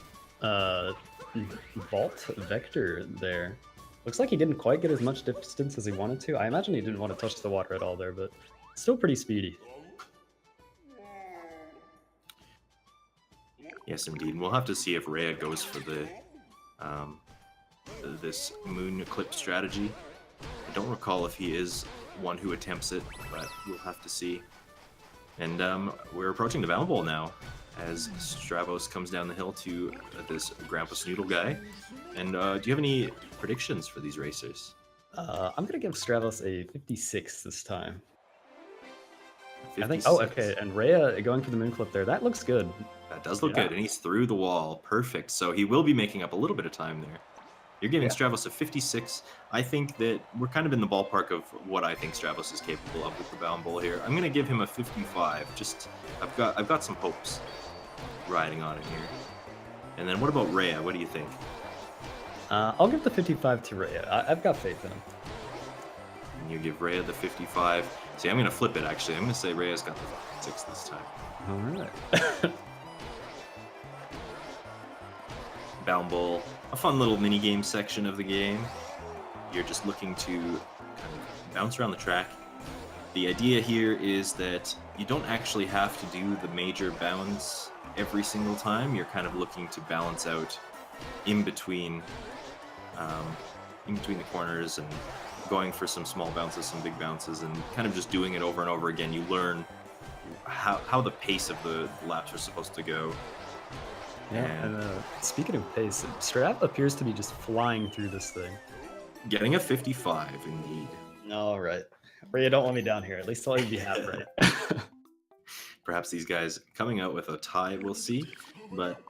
vault vector there. Looks like he didn't quite get as much distance as he wanted to. I imagine he didn't want to touch the water at all there, but still pretty speedy. Yes, indeed. We'll have to see if Rhea goes for the this moon clip strategy. I don't recall if he is one who attempts it, but we'll have to see. And we're approaching the bound bowl now, as Stravos comes down the hill to this Grandpa Snoodle guy. And do you have any predictions for these racers? I'm gonna give Stravos a 56 this time. 56. I think. Oh, okay. And Rhea going for the moon clip there. That looks good. That does look good, and he's through the wall. Perfect. So he will be making up a little bit of time there. You're giving Stravos a 56. I think that we're kind of in the ballpark of what I think Stravos is capable of with the bound bowl here. I'm gonna give him a 55. Just I've got some hopes riding on it here. And then what about Rhea? What do you think? I'll give the 55 to Rhea. I've got faith in him. And you give Rhea the 55. See, I'm gonna flip it actually. I'm gonna say Rhea's got the 56 this time. All right. Bound bowl, a fun little mini game section of the game. You're just looking to kind of bounce around the track. The idea here is that you don't actually have to do the major bounds every single time. You're kind of looking to balance out in between the corners and going for some small bounces, some big bounces, and kind of just doing it over and over again. You learn how the pace of the laps are supposed to go. Yeah, and speaking of pace, Strav appears to be just flying through this thing. Getting a 55, indeed. All right. Rhea, don't let me down here. At least I'll be half right. Perhaps these guys coming out with a tie, we'll see. But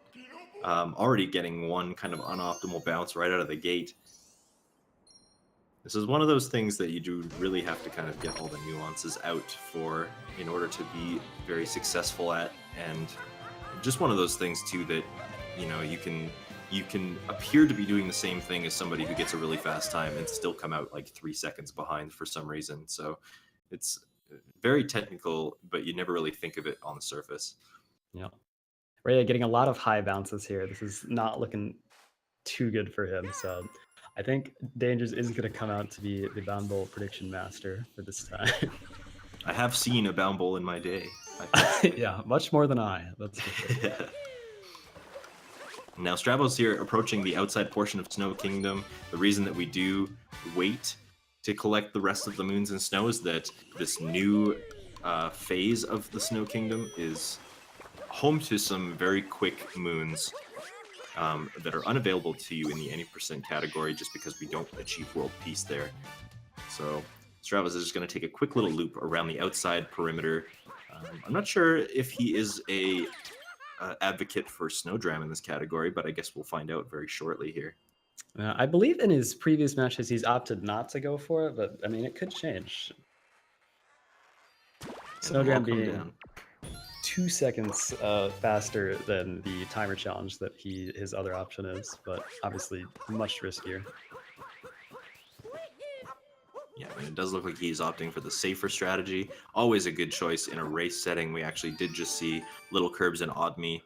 already getting one kind of unoptimal bounce right out of the gate. This is one of those things that you do really have to kind of get all the nuances out for in order to be very successful at, and just one of those things too that, you know, you can appear to be doing the same thing as somebody who gets a really fast time and still come out like 3 seconds behind for some reason. So it's very technical, but you never really think of it on the surface. Yeah. Rhea getting a lot of high bounces here. This is not looking too good for him. So I think Dangers is going to come out to be the bound bowl prediction master for this time. I have seen a bound bowl in my day. Yeah, much more than I. That's for sure. Yeah. Now Stravos here approaching the outside portion of Snow Kingdom. The reason that we do wait to collect the rest of the moons and snow is that this new phase of the Snow Kingdom is home to some very quick moons that are unavailable to you in the any percent category just because we don't achieve world peace there. So Stravos is just going to take a quick little loop around the outside perimeter. I'm not sure if he is a advocate for Snowdram in this category, but I guess we'll find out very shortly here. I believe in his previous matches he's opted not to go for it, but I mean it could change. Snowdram being 2 seconds faster than the timer challenge that his other option is, but obviously much riskier. Yeah, I mean, it does look like he's opting for the safer strategy. Always a good choice in a race setting. We actually did just see Little Curbs and Oddme.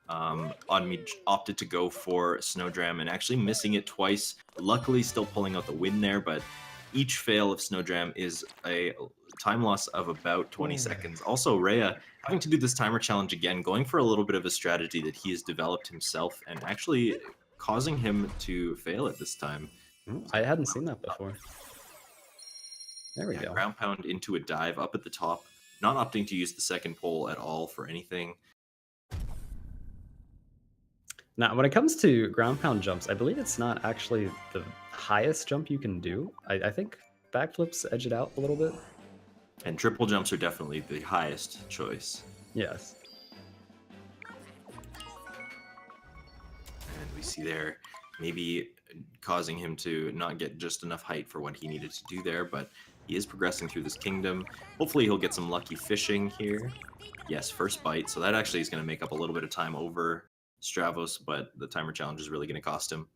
Oddme opted to go for Snowdram and actually missing it twice. Luckily still pulling out the win there, but each fail of Snowdram is a time loss of about 20 seconds. Also, Rhea having to do this timer challenge again, going for a little bit of a strategy that he has developed himself and actually causing him to fail at this time. I hadn't seen that before. There we go. Ground pound into a dive up at the top, not opting to use the second pole at all for anything. Now, when it comes to ground pound jumps, I believe it's not actually the highest jump you can do. I think backflips edge it out a little bit. And triple jumps are definitely the highest choice. Yes. you see there, maybe causing him to not get just enough height for what he needed to do there, but he is progressing through this kingdom. Hopefully he'll get some lucky fishing here. Yes, first bite, so that actually is going to make up a little bit of time over Stravos, but the timer challenge is really going to cost him.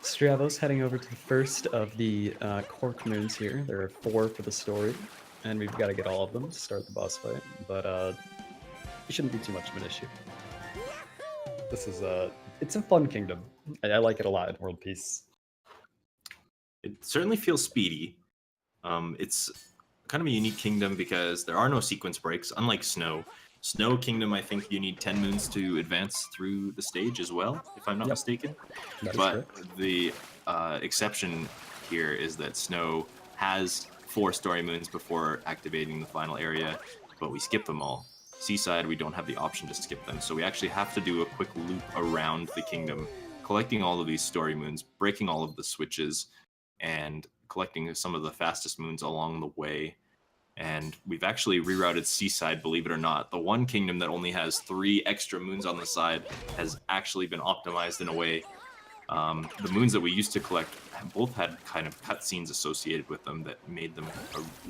Stravos heading over to the first of the Cork moons here. There are 4 for the story, and we've got to get all of them to start the boss fight, but it shouldn't be too much of an issue. This is it's a fun kingdom. I like it a lot in World Peace. It certainly feels speedy. It's kind of a unique kingdom because there are no sequence breaks, unlike Snow. Snow Kingdom, I think you need 10 moons to advance through the stage as well, if I'm not mistaken. But the exception here is that Snow has 4 story moons before activating the final area, but we skip them all. Seaside, we don't have the option to skip them, so we actually have to do a quick loop around the kingdom, collecting all of these story moons, breaking all of the switches, and collecting some of the fastest moons along the way. And we've actually rerouted Seaside, believe it or not. The one kingdom that only has 3 extra moons on the side has actually been optimized in a way. The moons that we used to collect both had kind of cutscenes associated with them that made them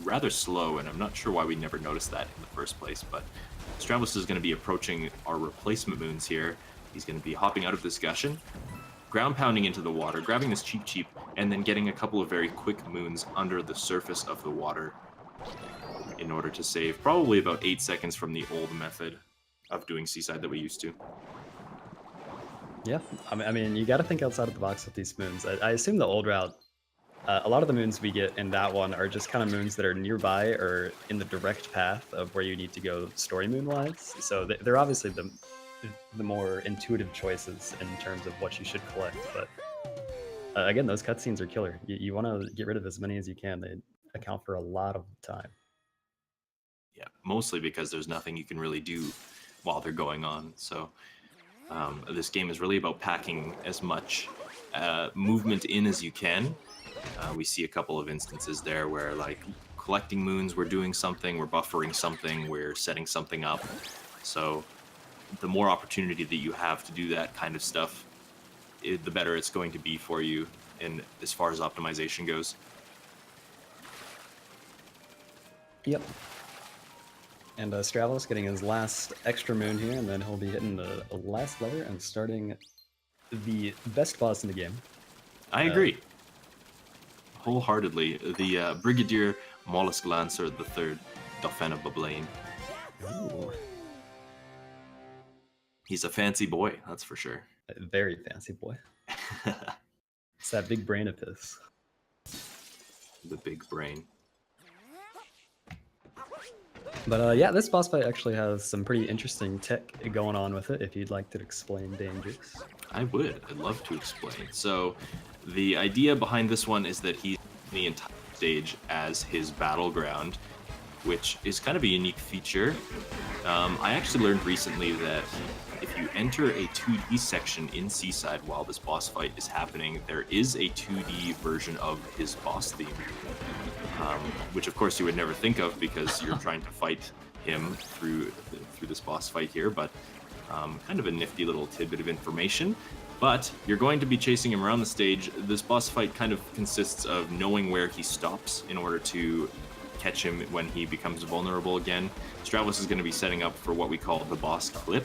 rather slow, and I'm not sure why we never noticed that in the first place. But Stravos is going to be approaching our replacement moons here. He's going to be hopping out of discussion, ground pounding into the water, grabbing this cheap, and then getting a couple of very quick moons under the surface of the water in order to save probably about 8 seconds from the old method of doing Seaside that we used to. Yeah, I mean, you got to think outside of the box with these moons. I assume the old route, a lot of the moons we get in that one are just kind of moons that are nearby or in the direct path of where you need to go story moon-wise. So they're obviously the more intuitive choices in terms of what you should collect. But again, those cutscenes are killer. You want to get rid of as many as you can. They account for a lot of time. Yeah, mostly because there's nothing you can really do while they're going on. So this game is really about packing as much movement in as you can. We see a couple of instances there where, like, collecting moons, we're doing something, we're buffering something, we're setting something up. So the more opportunity that you have to do that kind of stuff, the better it's going to be for you in as far as optimization goes. Yep. And Stravos getting his last extra moon here, and then he'll be hitting the last lever and starting the best boss in the game. I agree. Wholeheartedly. The Brigadier Mollusk Lancer III, Dauphin of Bablaine. Ooh. He's a fancy boy, that's for sure. A very fancy boy. It's that big brain of his. The big brain. But yeah, this boss fight actually has some pretty interesting tech going on with it, if you'd like to explain dangers. I would. I'd love to explain. So the idea behind this one is that he's the entire stage as his battleground, which is kind of a unique feature. I actually learned recently that if you enter a 2D section in Seaside while this boss fight is happening, there is a 2D version of his boss theme. Which of course you would never think of because you're trying to fight him through this boss fight here, but kind of a nifty little tidbit of information. But you're going to be chasing him around the stage. This boss fight kind of consists of knowing where he stops in order to catch him when he becomes vulnerable again. Stravos is going to be setting up for what we call the boss clip,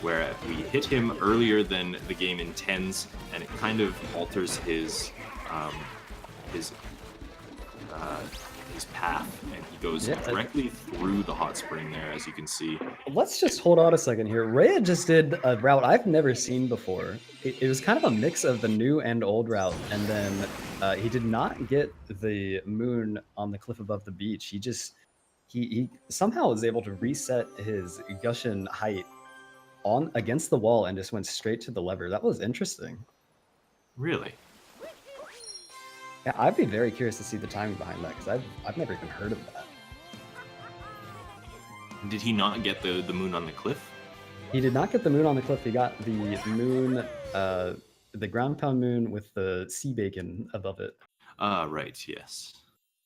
where we hit him earlier than the game intends, and it kind of alters his path, and he goes directly through the hot spring there, as you can see. Let's just hold on a second here. Rhea just did a route I've never seen before. It was kind of a mix of the new and old route, and then he did not get the moon on the cliff above the beach. He somehow was able to reset his Gushin height against the wall and just went straight to the lever. That was interesting. Really? Yeah, I'd be very curious to see the timing behind that, because I've never even heard of that. Did he not get the moon on the cliff? He did not get the moon on the cliff. He got the moon the ground pound moon with the sea bacon above it. Ah, right, yes.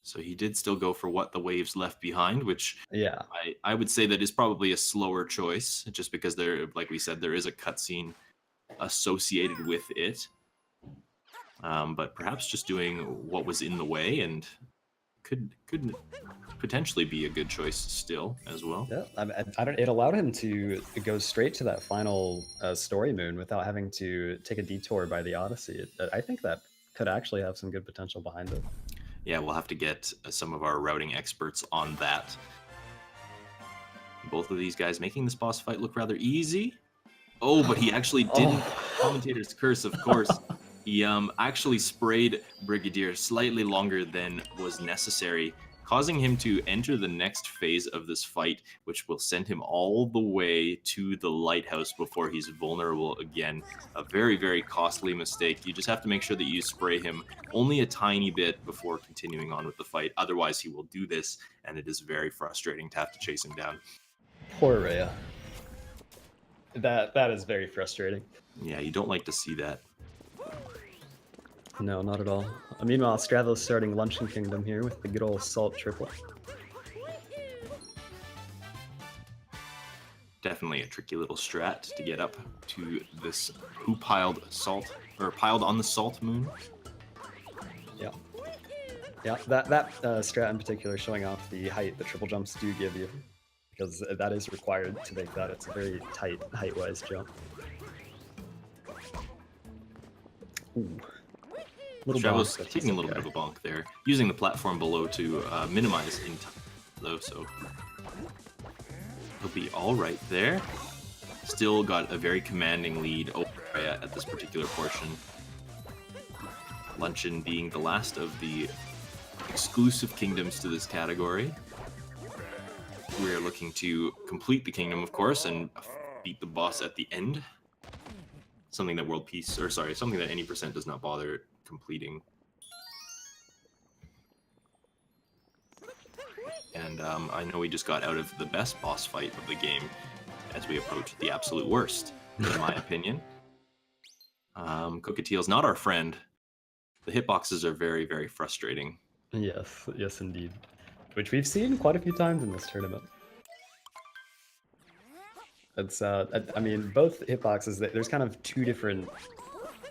So he did still go for what the waves left behind, which Yeah. I would say that is probably a slower choice, just because there, like we said, there is a cutscene associated with it. But perhaps just doing what was in the way and could potentially be a good choice still as well. Yeah, I don't. It allowed him to go straight to that final story moon without having to take a detour by the Odyssey. I think that could actually have some good potential behind it. Yeah, we'll have to get some of our routing experts on that. Both of these guys making this boss fight look rather easy. Oh, but he actually didn't. Commentator's curse, of course. He actually sprayed Brigadier slightly longer than was necessary, causing him to enter the next phase of this fight, which will send him all the way to the lighthouse before he's vulnerable again. A very, very costly mistake. You just have to make sure that you spray him only a tiny bit before continuing on with the fight. Otherwise, he will do this, and it is very frustrating to have to chase him down. Poor Rhea. That is very frustrating. Yeah, you don't like to see that. No, not at all. Meanwhile, Stravos starting Luncheon Kingdom here with the good old salt triple. Definitely a tricky little strat to get up to this who piled salt, or piled on the salt moon. Yeah. Yeah, that strat in particular, showing off the height the triple jumps do give you, because that is required to make that. It's a very tight height-wise jump. Ooh. Stravos taking a little bit of a bonk there, using the platform below to minimize in time, though, so he'll be all right there. Still got a very commanding lead over Rhea at this particular portion. Luncheon being the last of the exclusive kingdoms to this category. We're looking to complete the kingdom, of course, and beat the boss at the end. Something that World Peace, or sorry, something that any percent does not bother completing. And I know we just got out of the best boss fight of the game as we approach the absolute worst, in my opinion. Cockatiel's not our friend. The hitboxes are very, very frustrating. Yes, yes indeed. Which we've seen quite a few times in this tournament. It's, I mean, both hitboxes, there's kind of two different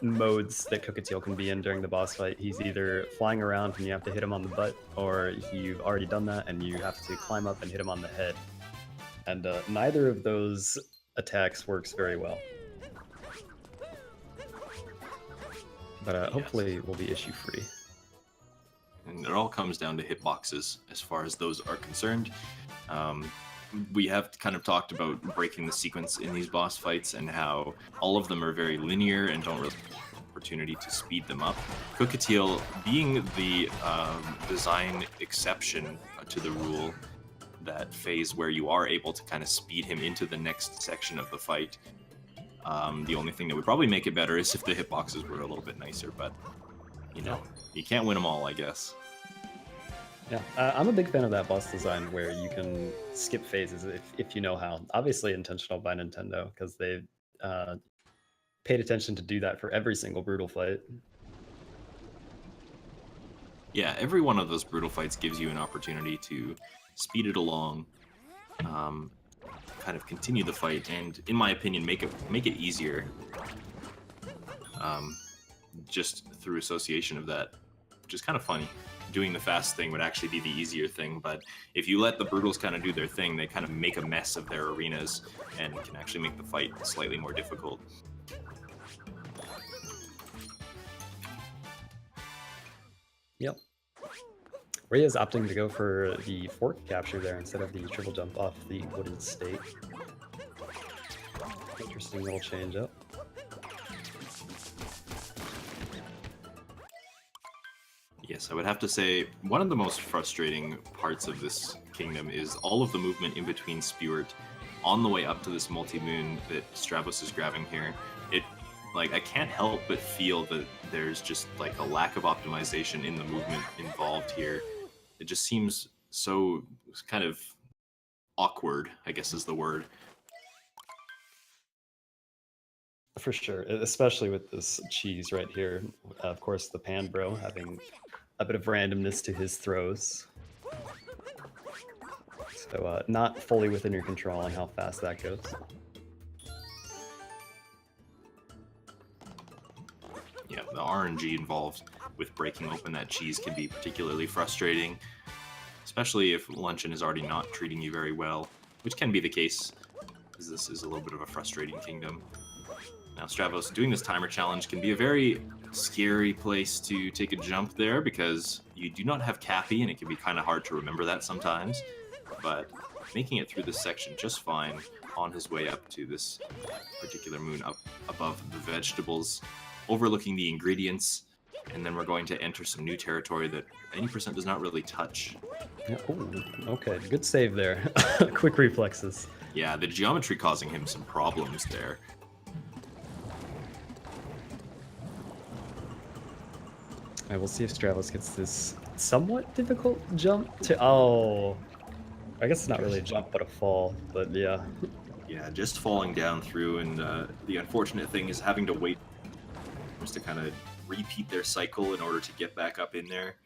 modes that Cockatiel can be in during the boss fight. He's either flying around and you have to hit him on the butt, or you've already done that and you have to climb up and hit him on the head. And neither of those attacks works very well. But hopefully we'll be issue-free. And it all comes down to hitboxes as far as those are concerned. We have kind of talked about breaking the sequence in these boss fights and how all of them are very linear and don't really have an opportunity to speed them up. Cockatiel being the design exception to the rule, that phase where you are able to kind of speed him into the next section of the fight. The only thing that would probably make it better is if the hitboxes were a little bit nicer, but you know, you can't win them all, I guess. Yeah, I'm a big fan of that boss design where you can skip phases if you know how. Obviously intentional by Nintendo, because they paid attention to do that for every single brutal fight. Yeah, every one of those brutal fights gives you an opportunity to speed it along, kind of continue the fight, and in my opinion, make it easier. Just through association of that, which is kind of funny. Doing the fast thing would actually be the easier thing, but if you let the brutals kind of do their thing, they kind of make a mess of their arenas and can actually make the fight slightly more difficult. Yep. Rhea's opting to go for the fork capture there instead of the triple jump off the wooden stake. Interesting little change up. Yes, I would have to say one of the most frustrating parts of this kingdom is all of the movement in between Spewart on the way up to this multi-moon that Stravos is grabbing here. Like, I can't help but feel that there's just like a lack of optimization in the movement involved here. It just seems so kind of awkward, I guess is the word. For sure, especially with this cheese right here. Of course, the pan bro having a bit of randomness to his throws. So not fully within your control on how fast that goes. Yeah, the RNG involved with breaking open that cheese can be particularly frustrating, especially if Luncheon is already not treating you very well, which can be the case, because this is a little bit of a frustrating kingdom. Now, Stravos, doing this timer challenge can be a very scary place to take a jump there, because you do not have Cappy, and it can be kind of hard to remember that sometimes, but making it through this section just fine on his way up to this particular moon up above the vegetables, overlooking the ingredients, and then we're going to enter some new territory that 90% does not really touch. Yeah, ooh, okay, good save there. Quick reflexes. Yeah, the geometry causing him some problems there. Alright, we'll see if Stravos gets this somewhat difficult jump to... Oh, I guess it's not really a jump, but a fall, but yeah. Yeah, just falling down through, and the unfortunate thing is having to wait to kind of repeat their cycle in order to get back up in there.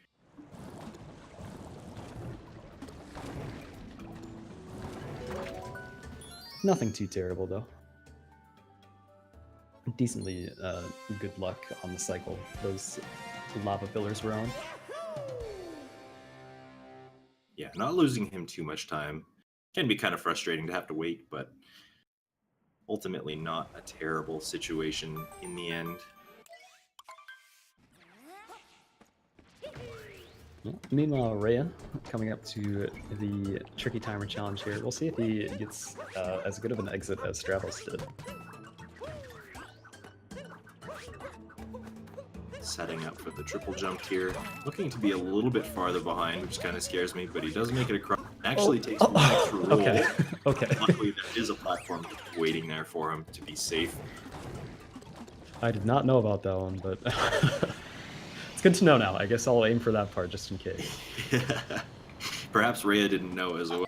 Nothing too terrible, though. Decently good luck on the cycle those lava pillars were on. Yeah, not losing him too much time. Can be kind of frustrating to have to wait, but ultimately not a terrible situation in the end. Yeah. Meanwhile, Rhea coming up to the tricky timer challenge here. We'll see if he gets as good of an exit as Stravos did. Setting up for the triple jump here. Looking to be a little bit farther behind, which kind of scares me, but he does make it across. Actually takes one extra roll. Okay. Okay. Luckily, there is a platform waiting there for him to be safe. I did not know about that one, but it's good to know now. I guess I'll aim for that part just in case. Perhaps Rhea didn't know as well.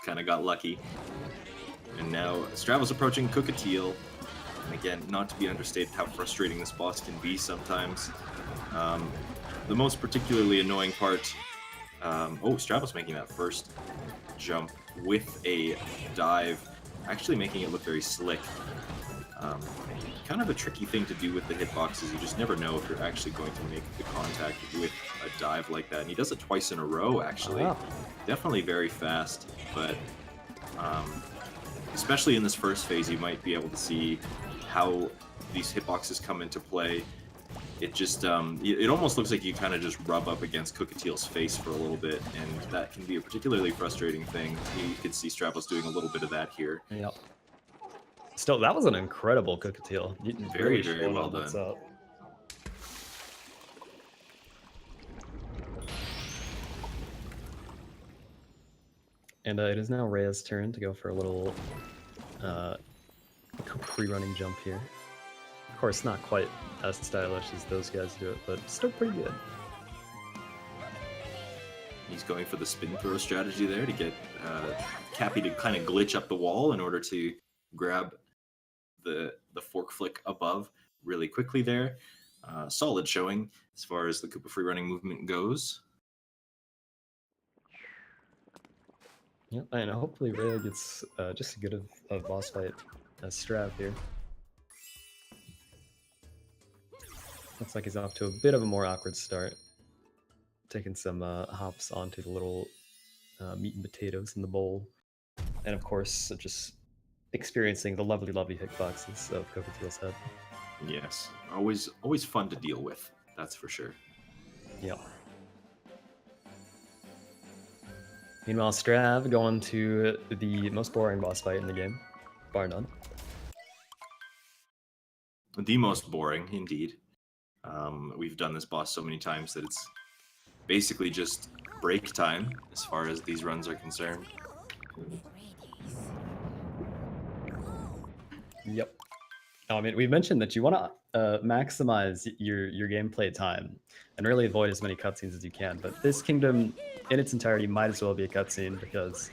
Kind of got lucky. And now Stravos approaching Cookateel. And again, not to be understated how frustrating this boss can be sometimes. The most particularly annoying part... oh, Stravos making that first jump with a dive, actually making it look very slick. Kind of a tricky thing to do with the hitboxes. You just never know if you're actually going to make the contact with a dive like that. And he does it twice in a row, actually. Wow. Definitely very fast, but especially in this first phase, you might be able to see how these hitboxes come into play. It just, it almost looks like you kind of just rub up against Cookateel's face for a little bit, and that can be a particularly frustrating thing. You can see Stravos doing a little bit of that here. Yep. Still, that was an incredible Cookateel. Very, very well done. What's up. And it is now Rhea's turn to go for a little free-running jump here. Of course, not quite as stylish as those guys do it, but still pretty good. He's going for the spin throw strategy there to get Cappy to kind of glitch up the wall in order to grab the fork flick above really quickly there. Solid showing as far as the Koopa free running movement goes. Yeah, and hopefully Rhea gets just as good of a boss fight as Strav here. Looks like he's off to a bit of a more awkward start. Taking some hops onto the little meat and potatoes in the bowl. And of course, just experiencing the lovely, lovely hitboxes of Cocoteel's head. Yes, always fun to deal with, that's for sure. Yeah. Meanwhile, Strav going to the most boring boss fight in the game, bar none. The most boring, indeed. We've done this boss so many times that it's basically just break time as far as these runs are concerned. Yep. I mean, we mentioned that you want to maximize your gameplay time and really avoid as many cutscenes as you can, but this kingdom in its entirety might as well be a cutscene because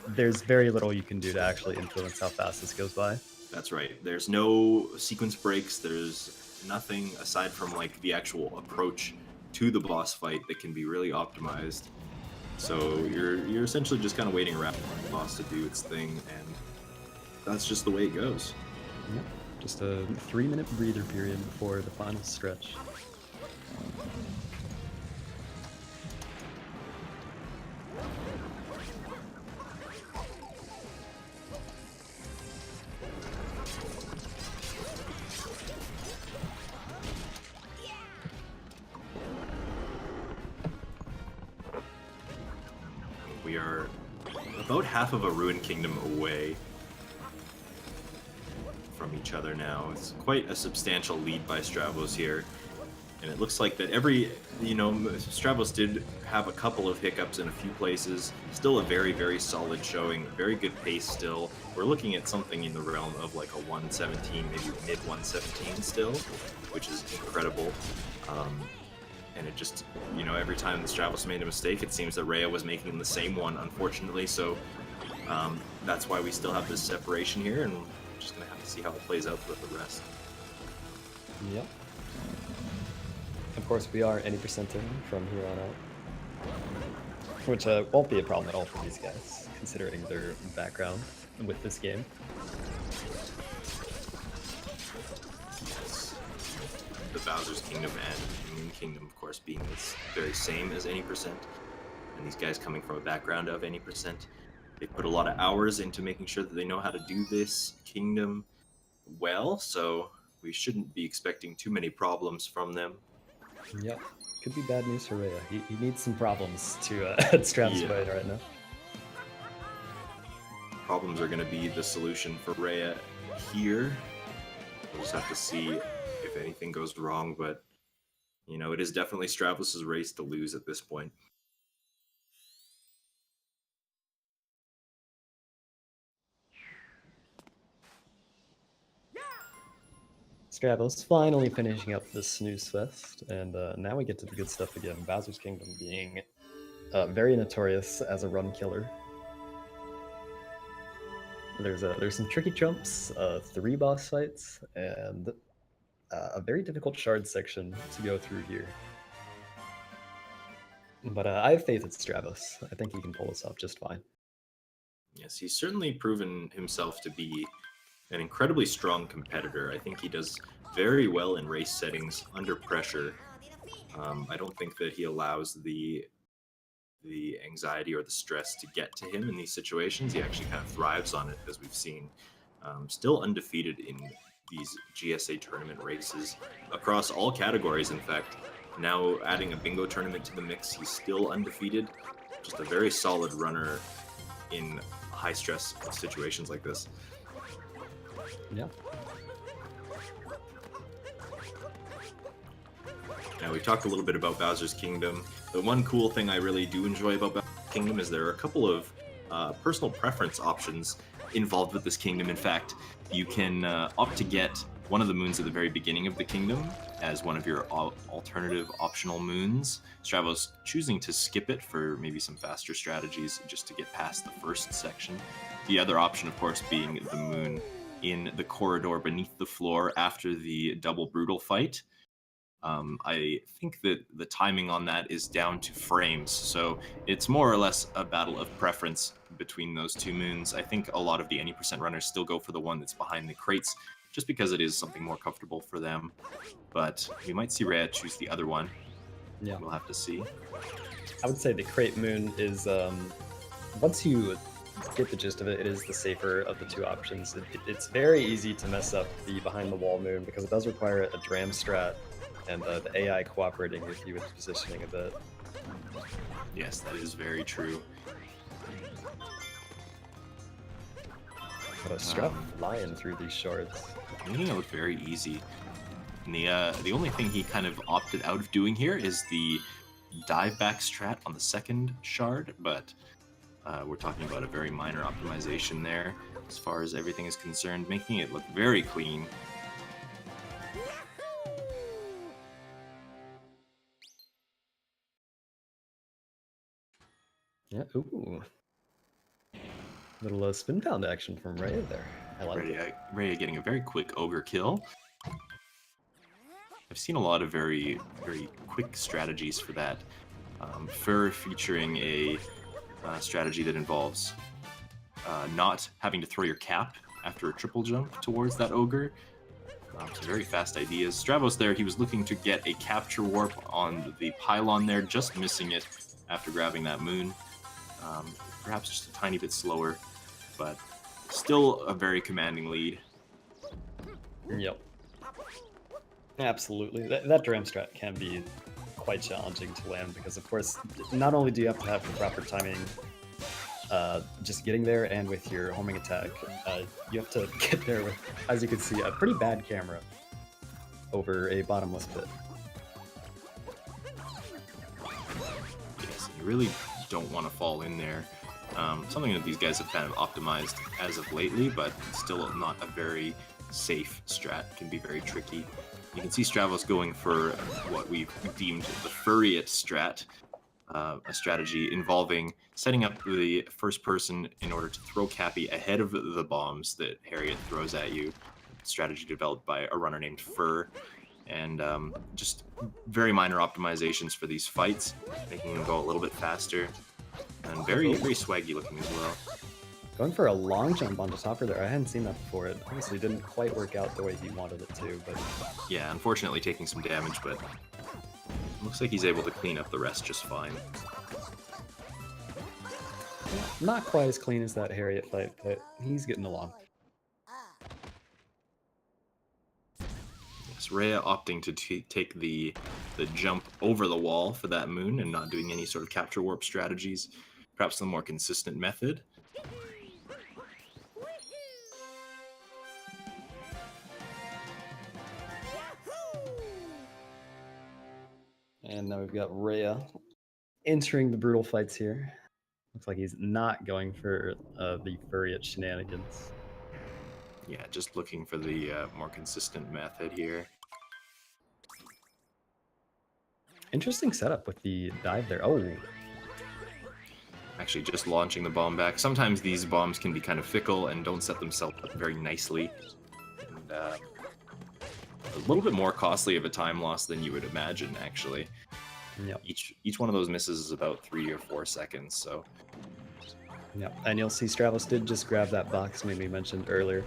there's very little you can do to actually influence how fast this goes by. That's right. There's no sequence breaks. There's nothing aside from like the actual approach to the boss fight that can be really optimized. So you're essentially just kind of waiting around for the boss to do its thing, and that's just the way it goes. Yep. Just a 3-minute breather period before the final stretch. We are about half of a Ruined Kingdom away from each other now. It's quite a substantial lead by Stravos here. And it looks like that Stravos did have a couple of hiccups in a few places. Still a very, very solid showing. Very good pace still. We're looking at something in the realm of like a 117, maybe mid 117 still, which is incredible. And it just, every time the Stravos made a mistake, it seems that Rhea was making the same one, unfortunately. So that's why we still have this separation here, and we're just going to have to see how it plays out with the rest. Yep. Of course, we are any percenting from here on out, which won't be a problem at all for these guys, considering their background with this game. The Bowser's Kingdom and Moon Kingdom, of course, being the very same as any percent, and these guys coming from a background of any percent, they put a lot of hours into making sure that they know how to do this kingdom well, so we shouldn't be expecting too many problems from them. Yep. Could be bad news for Rhea. He needs some problems to at Stravos way right now. Problems are going to be the solution for Rhea here. We'll just have to see if anything goes wrong, but it is definitely Stravos' race to lose at this point. Stravos finally finishing up this snooze fest, and now we get to the good stuff again. Bowser's Kingdom being very notorious as a run killer. There's some tricky jumps, 3 boss fights, and a very difficult shard section to go through here. But I have faith in Stravos. I think he can pull this off just fine. Yes, he's certainly proven himself to be an incredibly strong competitor. I think he does very well in race settings under pressure. I don't think that he allows the anxiety or the stress to get to him in these situations. He actually kind of thrives on it, as we've seen. Still undefeated in these GSA tournament races across all categories, in fact. Now adding a bingo tournament to the mix, he's still undefeated. Just a very solid runner in high-stress situations like this. Yeah. Now, we talked a little bit about Bowser's Kingdom. The one cool thing I really do enjoy about Bowser's Kingdom is there are a couple of personal preference options involved with this kingdom. In fact, you can opt to get one of the moons at the very beginning of the kingdom as one of your alternative optional moons. Stravos choosing to skip it for maybe some faster strategies just to get past the first section. The other option, of course, being the moon in the corridor beneath the floor after the double brutal fight. I think that the timing on that is down to frames, so it's more or less a battle of preference between those two moons. I think a lot of the any percent runners still go for the one that's behind the crates, just because it is something more comfortable for them. But we might see Rhea choose the other one. Yeah. We'll have to see. I would say the crate moon is, once you get the gist of it, it is the safer of the two options. It's very easy to mess up the behind the wall moon because it does require a dram strat and the AI cooperating with you with positioning a bit. Yes, that is very true. But a strap flying through these shards. Making it look very easy. And the only thing he kind of opted out of doing here is the dive back strat on the second shard, but we're talking about a very minor optimization there as far as everything is concerned, making it look very clean. Yeah, ooh. Little spin pound action from Ray there. I like it. Rhea getting a very quick ogre kill. I've seen a lot of very quick strategies for that. Fur featuring a strategy that involves not having to throw your cap after a triple jump towards that ogre. Some very fast ideas. Stravos there, he was looking to get a capture warp on the pylon there, just missing it after grabbing that moon. Perhaps just a tiny bit slower, but still a very commanding lead. Yep. Absolutely. That dram strat can be quite challenging to land because, of course, not only do you have to have the proper timing just getting there and with your homing attack, you have to get there with, as you can see, a pretty bad camera over a bottomless pit. Yes, you really don't want to fall in there. Something that these guys have kind of optimized as of lately, but still not a very safe strat. Can be very tricky. You can see Stravos going for what we've deemed the Furriot strat, a strategy involving setting up the first person in order to throw Cappy ahead of the bombs that Harriet throws at you. Strategy developed by a runner named Fur, and just very minor optimizations for these fights, making them go a little bit faster, and very swaggy looking as well. Going for a long jump onto topper there. I hadn't seen that before. It obviously didn't quite work out the way he wanted it to, but yeah, unfortunately taking some damage, but looks like he's able to clean up the rest just fine. not quite as clean as that Harriet fight, but he's getting along. Yes, Rhea opting to take the jump over the wall for that moon and not doing any sort of capture warp strategies. Perhaps the more consistent method. And now we've got Rhea entering the brutal fights here. Looks like he's not going for the Furriot shenanigans. Yeah, just looking for the more consistent method here. Interesting setup with the dive there. Oh. Actually, just launching the bomb back. Sometimes these bombs can be kind of fickle and don't set themselves up very nicely. And a little bit more costly of a time loss than you would imagine, actually. Yep. Each one of those misses is about 3 or 4 seconds, so... Yep, and you'll see Stravos did just grab that box we mentioned earlier.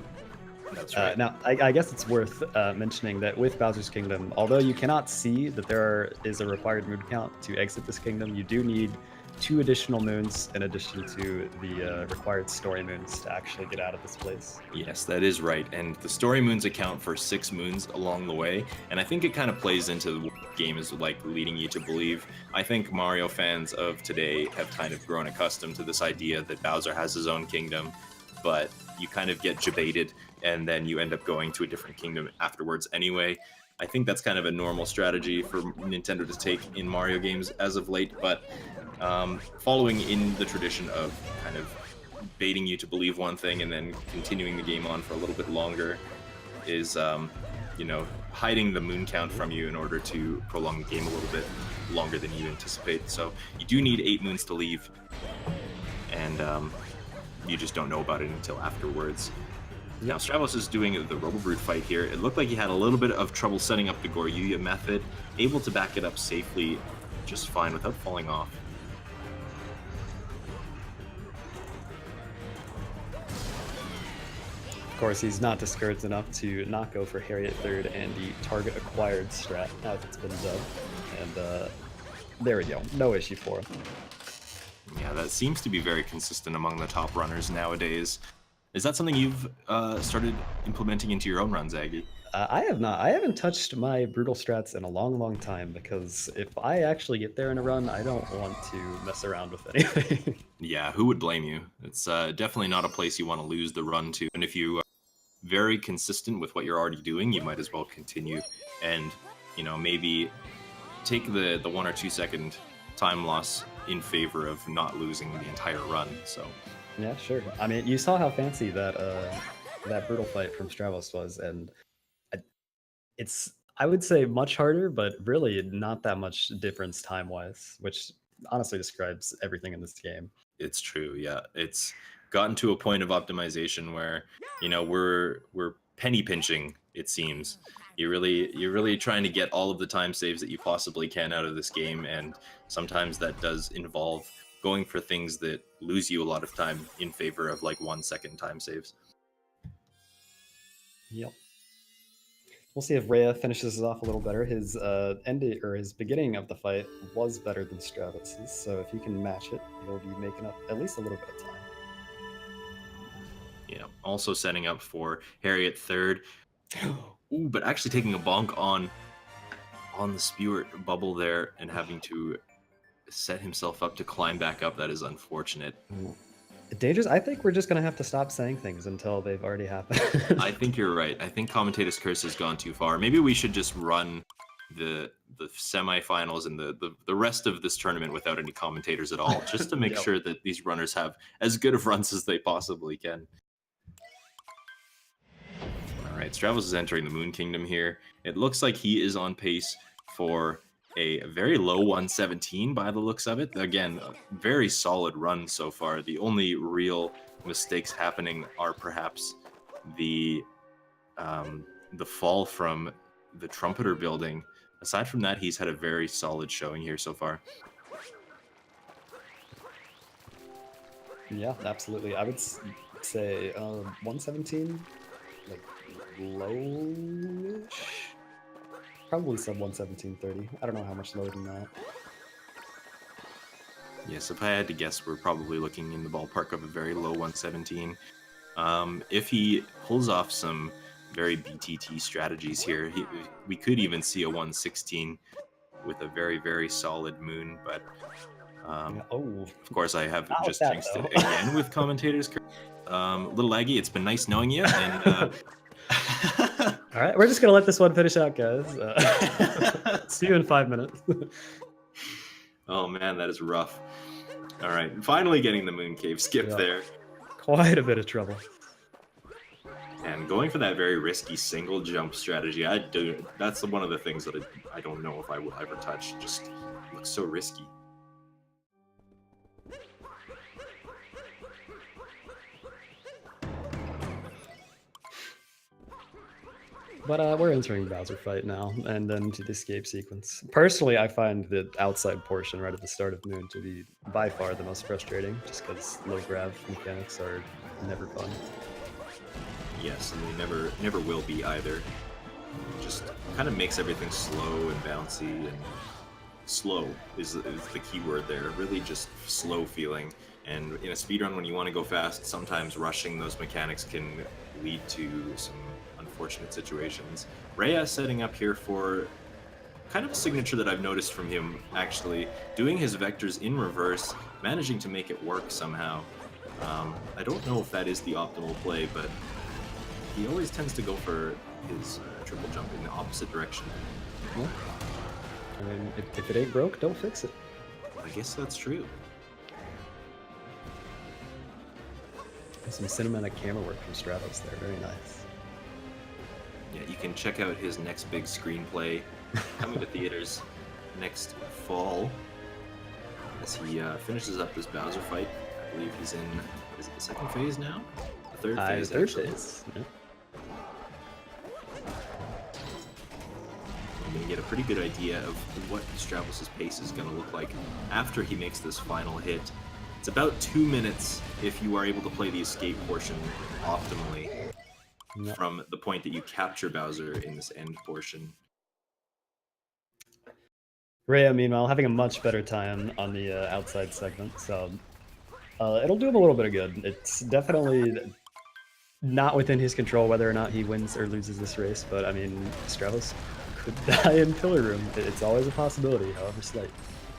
That's right. Now, I guess it's worth mentioning that with Bowser's Kingdom, although you cannot see that there is a required moon count to exit this kingdom, you do need 2 additional moons in addition to the required story moons to actually get out of this place. Yes, that is right. And the story moons account for 6 moons along the way. And I think it kind of plays into what the game is like leading you to believe. I think Mario fans of today have kind of grown accustomed to this idea that Bowser has his own kingdom, but you kind of get jebaited and then you end up going to a different kingdom afterwards anyway. I think that's kind of a normal strategy for Nintendo to take in Mario games as of late, but following in the tradition of kind of baiting you to believe one thing and then continuing the game on for a little bit longer is, you know, hiding the moon count from you in order to prolong the game a little bit longer than you anticipate. So you do need 8 moons to leave, and you just don't know about it until afterwards. Now, Stravos is doing the Robo-Brute fight here. It looked like he had a little bit of trouble setting up the Goryuya method, able to back it up safely just fine without falling off. Of course, he's not discouraged enough to not go for Harriet third and the target acquired strat now that it's been dubbed. And there we go, no issue for him. Yeah, that seems to be very consistent among the top runners nowadays. Is that something you've started implementing into your own run, Zaggy? I have not. I haven't touched my brutal strats in a long time because if I actually get there in a run, I don't want to mess around with anything. Yeah, who would blame you? It's definitely not a place you want to lose the run to. And if you are very consistent with what you're already doing, you might as well continue and, you know, maybe take the 1 or 2 second time loss in favor of not losing the entire run. So. Yeah, sure. I mean, you saw how fancy that that brutal fight from Stravos was, and it's, I would say, much harder, but really not that much difference time-wise, which honestly describes everything in this game. It's true, yeah. It's gotten to a point of optimization where, we're penny pinching, it seems. You're really trying to get all of the time saves that you possibly can out of this game, and sometimes that does involve going for things that lose you a lot of time in favor of like 1 second time saves. Yep. We'll see if Rhea finishes this off a little better. His his beginning of the fight was better than Stravos's, so if he can match it, he'll be making up at least a little bit of time. Yeah, also setting up for Harriet third. Ooh, but actually taking a bonk on the spewer bubble there and having to set himself up to climb back up. That is unfortunate. Dangerous. I think we're just gonna have to stop saying things until they've already happened. I think you're right. I think Commentators Curse has gone too far. Maybe we should just run the semifinals and the rest of this tournament without any commentators at all, just to make sure that these runners have as good of runs as they possibly can. All right, Stravos is entering the Moon Kingdom here. It looks like he is on pace for a very low 117 by the looks of it. Again, a very solid run so far. The only real mistakes happening are perhaps the fall from the Trumpeter building. Aside from that, he's had a very solid showing here so far. Yeah, absolutely. I would say 117, like low-ish. Probably sub 117.30. I don't know how much lower than that. Yes, if I had to guess, we're probably looking in the ballpark of a very low 117. If he pulls off some very BTT strategies here, we could even see a 116 with a very, very solid Moon, but of course I have just jinxed it again with Commentators. A little laggy. It's been nice knowing you, and all right, we're just gonna let this one finish out, guys. See you in 5 minutes. Oh man, that is rough. All right, finally getting the Moon Cave skip there. Quite a bit of trouble. And going for that very risky single jump strategy, that's one of the things that I don't know if I will ever touch. Just looks so risky. But we're entering Bowser fight now, and then to the escape sequence. Personally, I find the outside portion right at the start of Moon to be by far the most frustrating, just because low grav mechanics are never fun. Yes, and they never will be either. It just kind of makes everything slow and bouncy, and slow is the key word there. Really just slow feeling. And in a speedrun, when you want to go fast, sometimes rushing those mechanics can lead to some unfortunate situations. Rhea setting up here for kind of a signature that I've noticed from him, actually, doing his vectors in reverse, managing to make it work somehow. I don't know if that is the optimal play, but he always tends to go for his triple jump in the opposite direction. Yeah. I mean, if it ain't broke, don't fix it. I guess that's true. Some cinematic camera work from Stravos there, very nice. Yeah, you can check out his next big screenplay coming to theaters next fall as he finishes up this Bowser fight. I believe he's in, is it the second phase now? The third phase, third phase. Yeah. I'm going to get a pretty good idea of what Stravos' pace is going to look like after he makes this final hit. It's about 2 minutes if you are able to play the escape portion optimally from the point that you capture Bowser in this end portion. Rhea, meanwhile, having a much better time on the outside segment, so it'll do him a little bit of good. It's definitely not within his control whether or not he wins or loses this race, but I mean, Stravos could die in Pillar Room. It's always a possibility, however slight.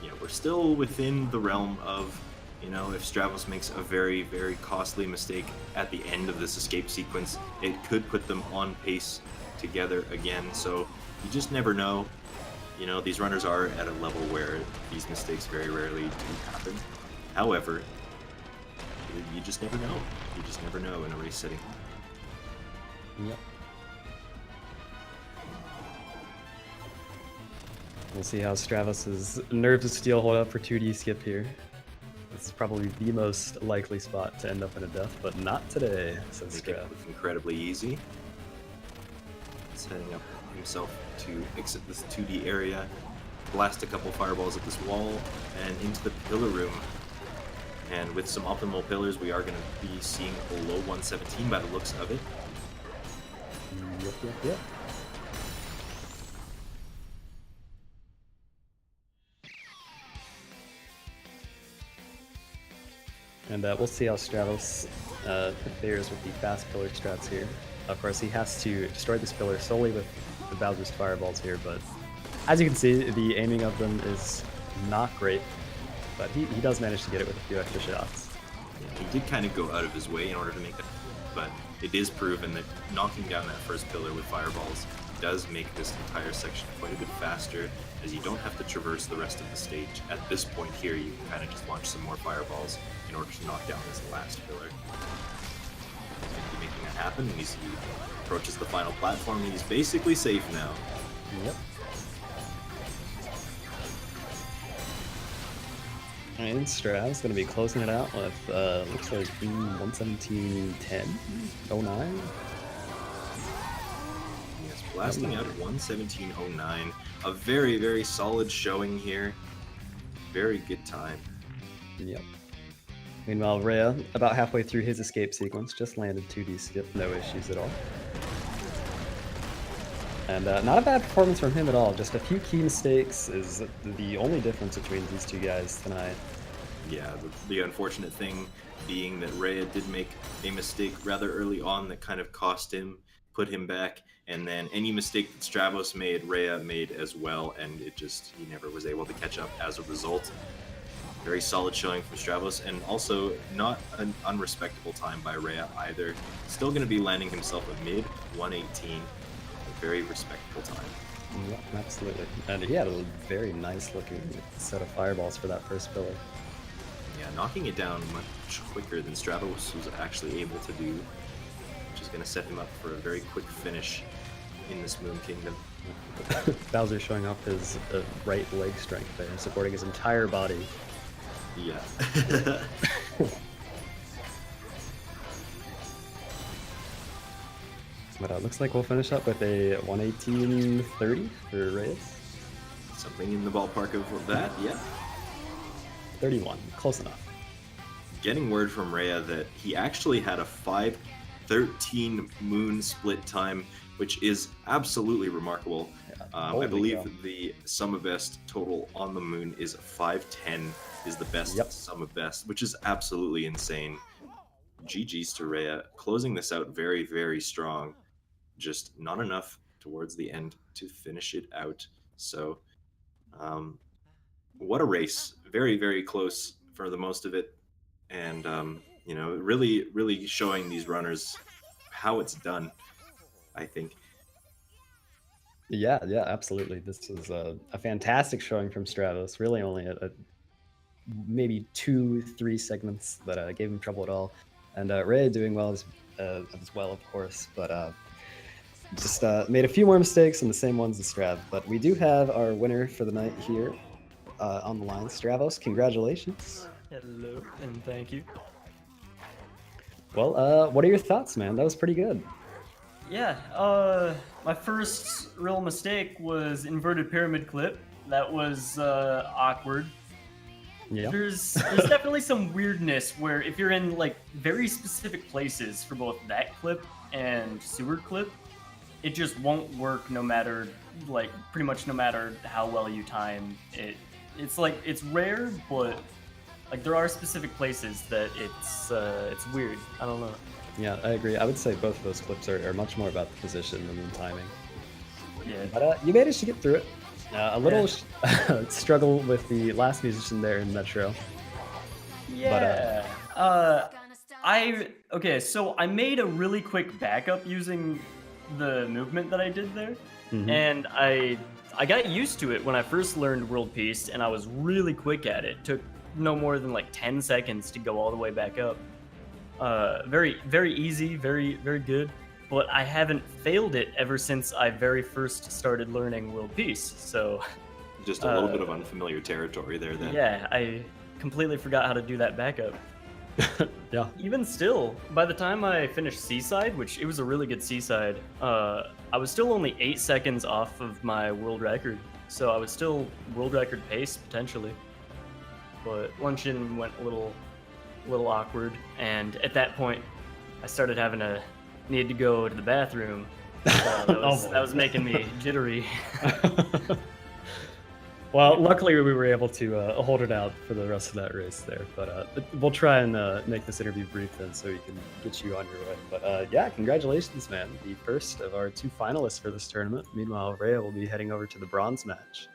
Yeah, we're still within the realm of, if Stravos makes a very, very costly mistake at the end of this escape sequence, it could put them on pace together again. So you just never know. These runners are at a level where these mistakes very rarely do happen. However, you just never know. You just never know in a race setting. Yep. We'll see how Stravos' nerves of steel hold up for 2D skip here. It's probably the most likely spot to end up in a death, but not today, says Make it Strav. look incredibly easy. Setting up himself to exit this 2D area, blast a couple fireballs at this wall, and into the pillar room. And with some optimal pillars, we are going to be seeing below 117 by the looks of it. Yep. And we'll see how Stravos fares with the fast pillar strats here. Of course, he has to destroy this pillar solely with the Bowser's fireballs here, but as you can see, the aiming of them is not great, but he does manage to get it with a few extra shots. He did kind of go out of his way in order to make that, but it is proven that knocking down that first pillar with fireballs does make this entire section quite a bit faster, as you don't have to traverse the rest of the stage. At this point here, you can kind of just launch some more fireballs in order to knock down this last pillar. He's going to be making that happen, and he approaches the final platform, and he's basically safe now. Yep. And Strav's going to be closing it out with, looks like 117.10, 09. Yes, blasting out at 117.09. A very, very solid showing here. Very good time. Yep. Meanwhile, Rhea, about halfway through his escape sequence, just landed 2D skip, no issues at all. And not a bad performance from him at all. Just a few key mistakes is the only difference between these two guys tonight. Yeah, the unfortunate thing being that Rhea did make a mistake rather early on that kind of cost him, put him back, and then any mistake that Stravos made, Rhea made as well, and he never was able to catch up as a result. Very solid showing from Stravos, and also not an unrespectable time by Rhea either. Still going to be landing himself a mid 118. A very respectable time. Yeah, absolutely. And he had a very nice looking set of fireballs for that first pillar. Yeah, knocking it down much quicker than Stravos was actually able to do, which is going to set him up for a very quick finish in this Moon Kingdom. Bowser showing off his right leg strength there, supporting his entire body. Yeah. But it looks like we'll finish up with a 118.30 for Reyes. Something in the ballpark of that, yeah. 31, close enough. Getting word from Rhea that he actually had a 5:13 moon split time, which is absolutely remarkable. I believe the sum of best total on the moon is 5:10 is the best sum of best, which is absolutely insane. GG's to Rhea, closing this out very, very strong. Just not enough towards the end to finish it out. So, what a race. Very, very close for the most of it. And, really, really showing these runners how it's done, I think. Yeah, absolutely. This was a fantastic showing from Stravos. Really only maybe 2-3 segments that gave him trouble at all. And Rhea doing well as well, of course, but just made a few more mistakes and the same ones as Strav. But we do have our winner for the night here on the line. Stravos, congratulations. Hello, and thank you. Well, what are your thoughts, man? That was pretty good. Yeah, my first real mistake was inverted pyramid clip. That was awkward. Yeah. There's definitely some weirdness where if you're in like very specific places for both that clip and Seward clip, it just won't work no matter pretty much no matter how well you time it. It's like it's rare, but like there are specific places that it's weird. I don't know. Yeah, I agree. I would say both of those clips are much more about the position than the timing. Yeah. But you managed to get through it. A little struggle with the last musician there in Metro. Yeah. So I made a really quick backup using the movement that I did there, and I got used to it when I first learned World Peace, and I was really quick at it. It took no more than like 10 seconds to go all the way back up. Very, very easy, very, very good. But I haven't failed it ever since I very first started learning World Peace. So just a little bit of unfamiliar territory there then. Yeah, I completely forgot how to do that backup. Yeah. Even still, by the time I finished Seaside, which it was a really good Seaside, I was still only 8 seconds off of my world record. So I was still world record pace potentially. But luncheon went a little awkward, and at that point, I started having to need to go to the bathroom. So that was making me jittery. Well, luckily we were able to hold it out for the rest of that race there, but we'll try and make this interview brief then so we can get you on your way. But yeah, congratulations, man. The first of our 2 finalists for this tournament. Meanwhile, Rhea will be heading over to the bronze match.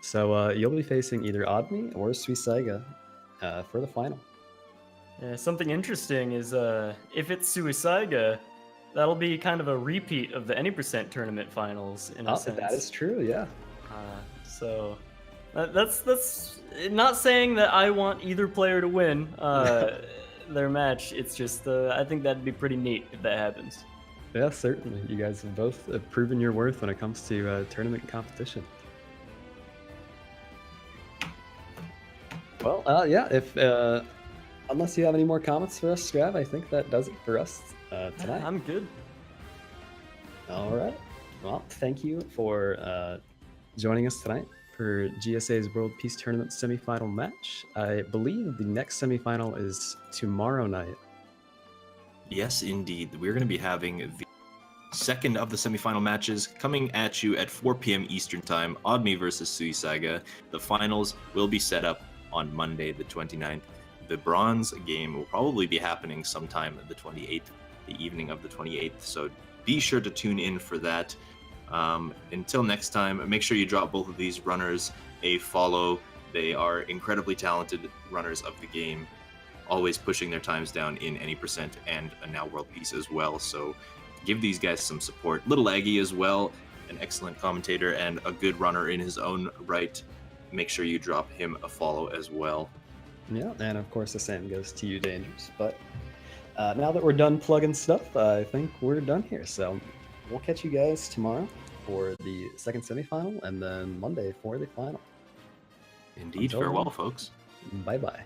So you'll be facing either Odme or Suisaiga for the final. Yeah, something interesting is if it's Suisaiga, that'll be kind of a repeat of the Any Percent tournament finals in a sense. That is true, yeah. So that's not saying that I want either player to win their match. It's just I think that'd be pretty neat if that happens. Yeah, certainly. You guys have both proven your worth when it comes to tournament competition. Well, yeah, if unless you have any more comments for us, Strav, I think that does it for us tonight. I'm good. All right. Well, thank you for joining us tonight for GSA's World Peace Tournament semifinal match. I believe the next semifinal is tomorrow night. Yes, indeed. We're going to be having the second of the semifinal matches coming at you at 4 p.m. Eastern Time, Odme versus Suisaiga. The finals will be set up on Monday, the 29th. The bronze game will probably be happening sometime the 28th, the evening of the 28th. So be sure to tune in for that. Until next time, make sure you drop both of these runners a follow. They are incredibly talented runners of the game, always pushing their times down in Any Percent and now World Peace as well. So give these guys some support. Little Aggie as well, an excellent commentator and a good runner in his own right. Make sure you drop him a follow as well. Yeah, and of course the same goes to you, Dangers. But now that we're done plugging stuff, I think we're done here. So we'll catch you guys tomorrow for the second semifinal and then Monday for the final. Indeed. Farewell, folks. Bye-bye.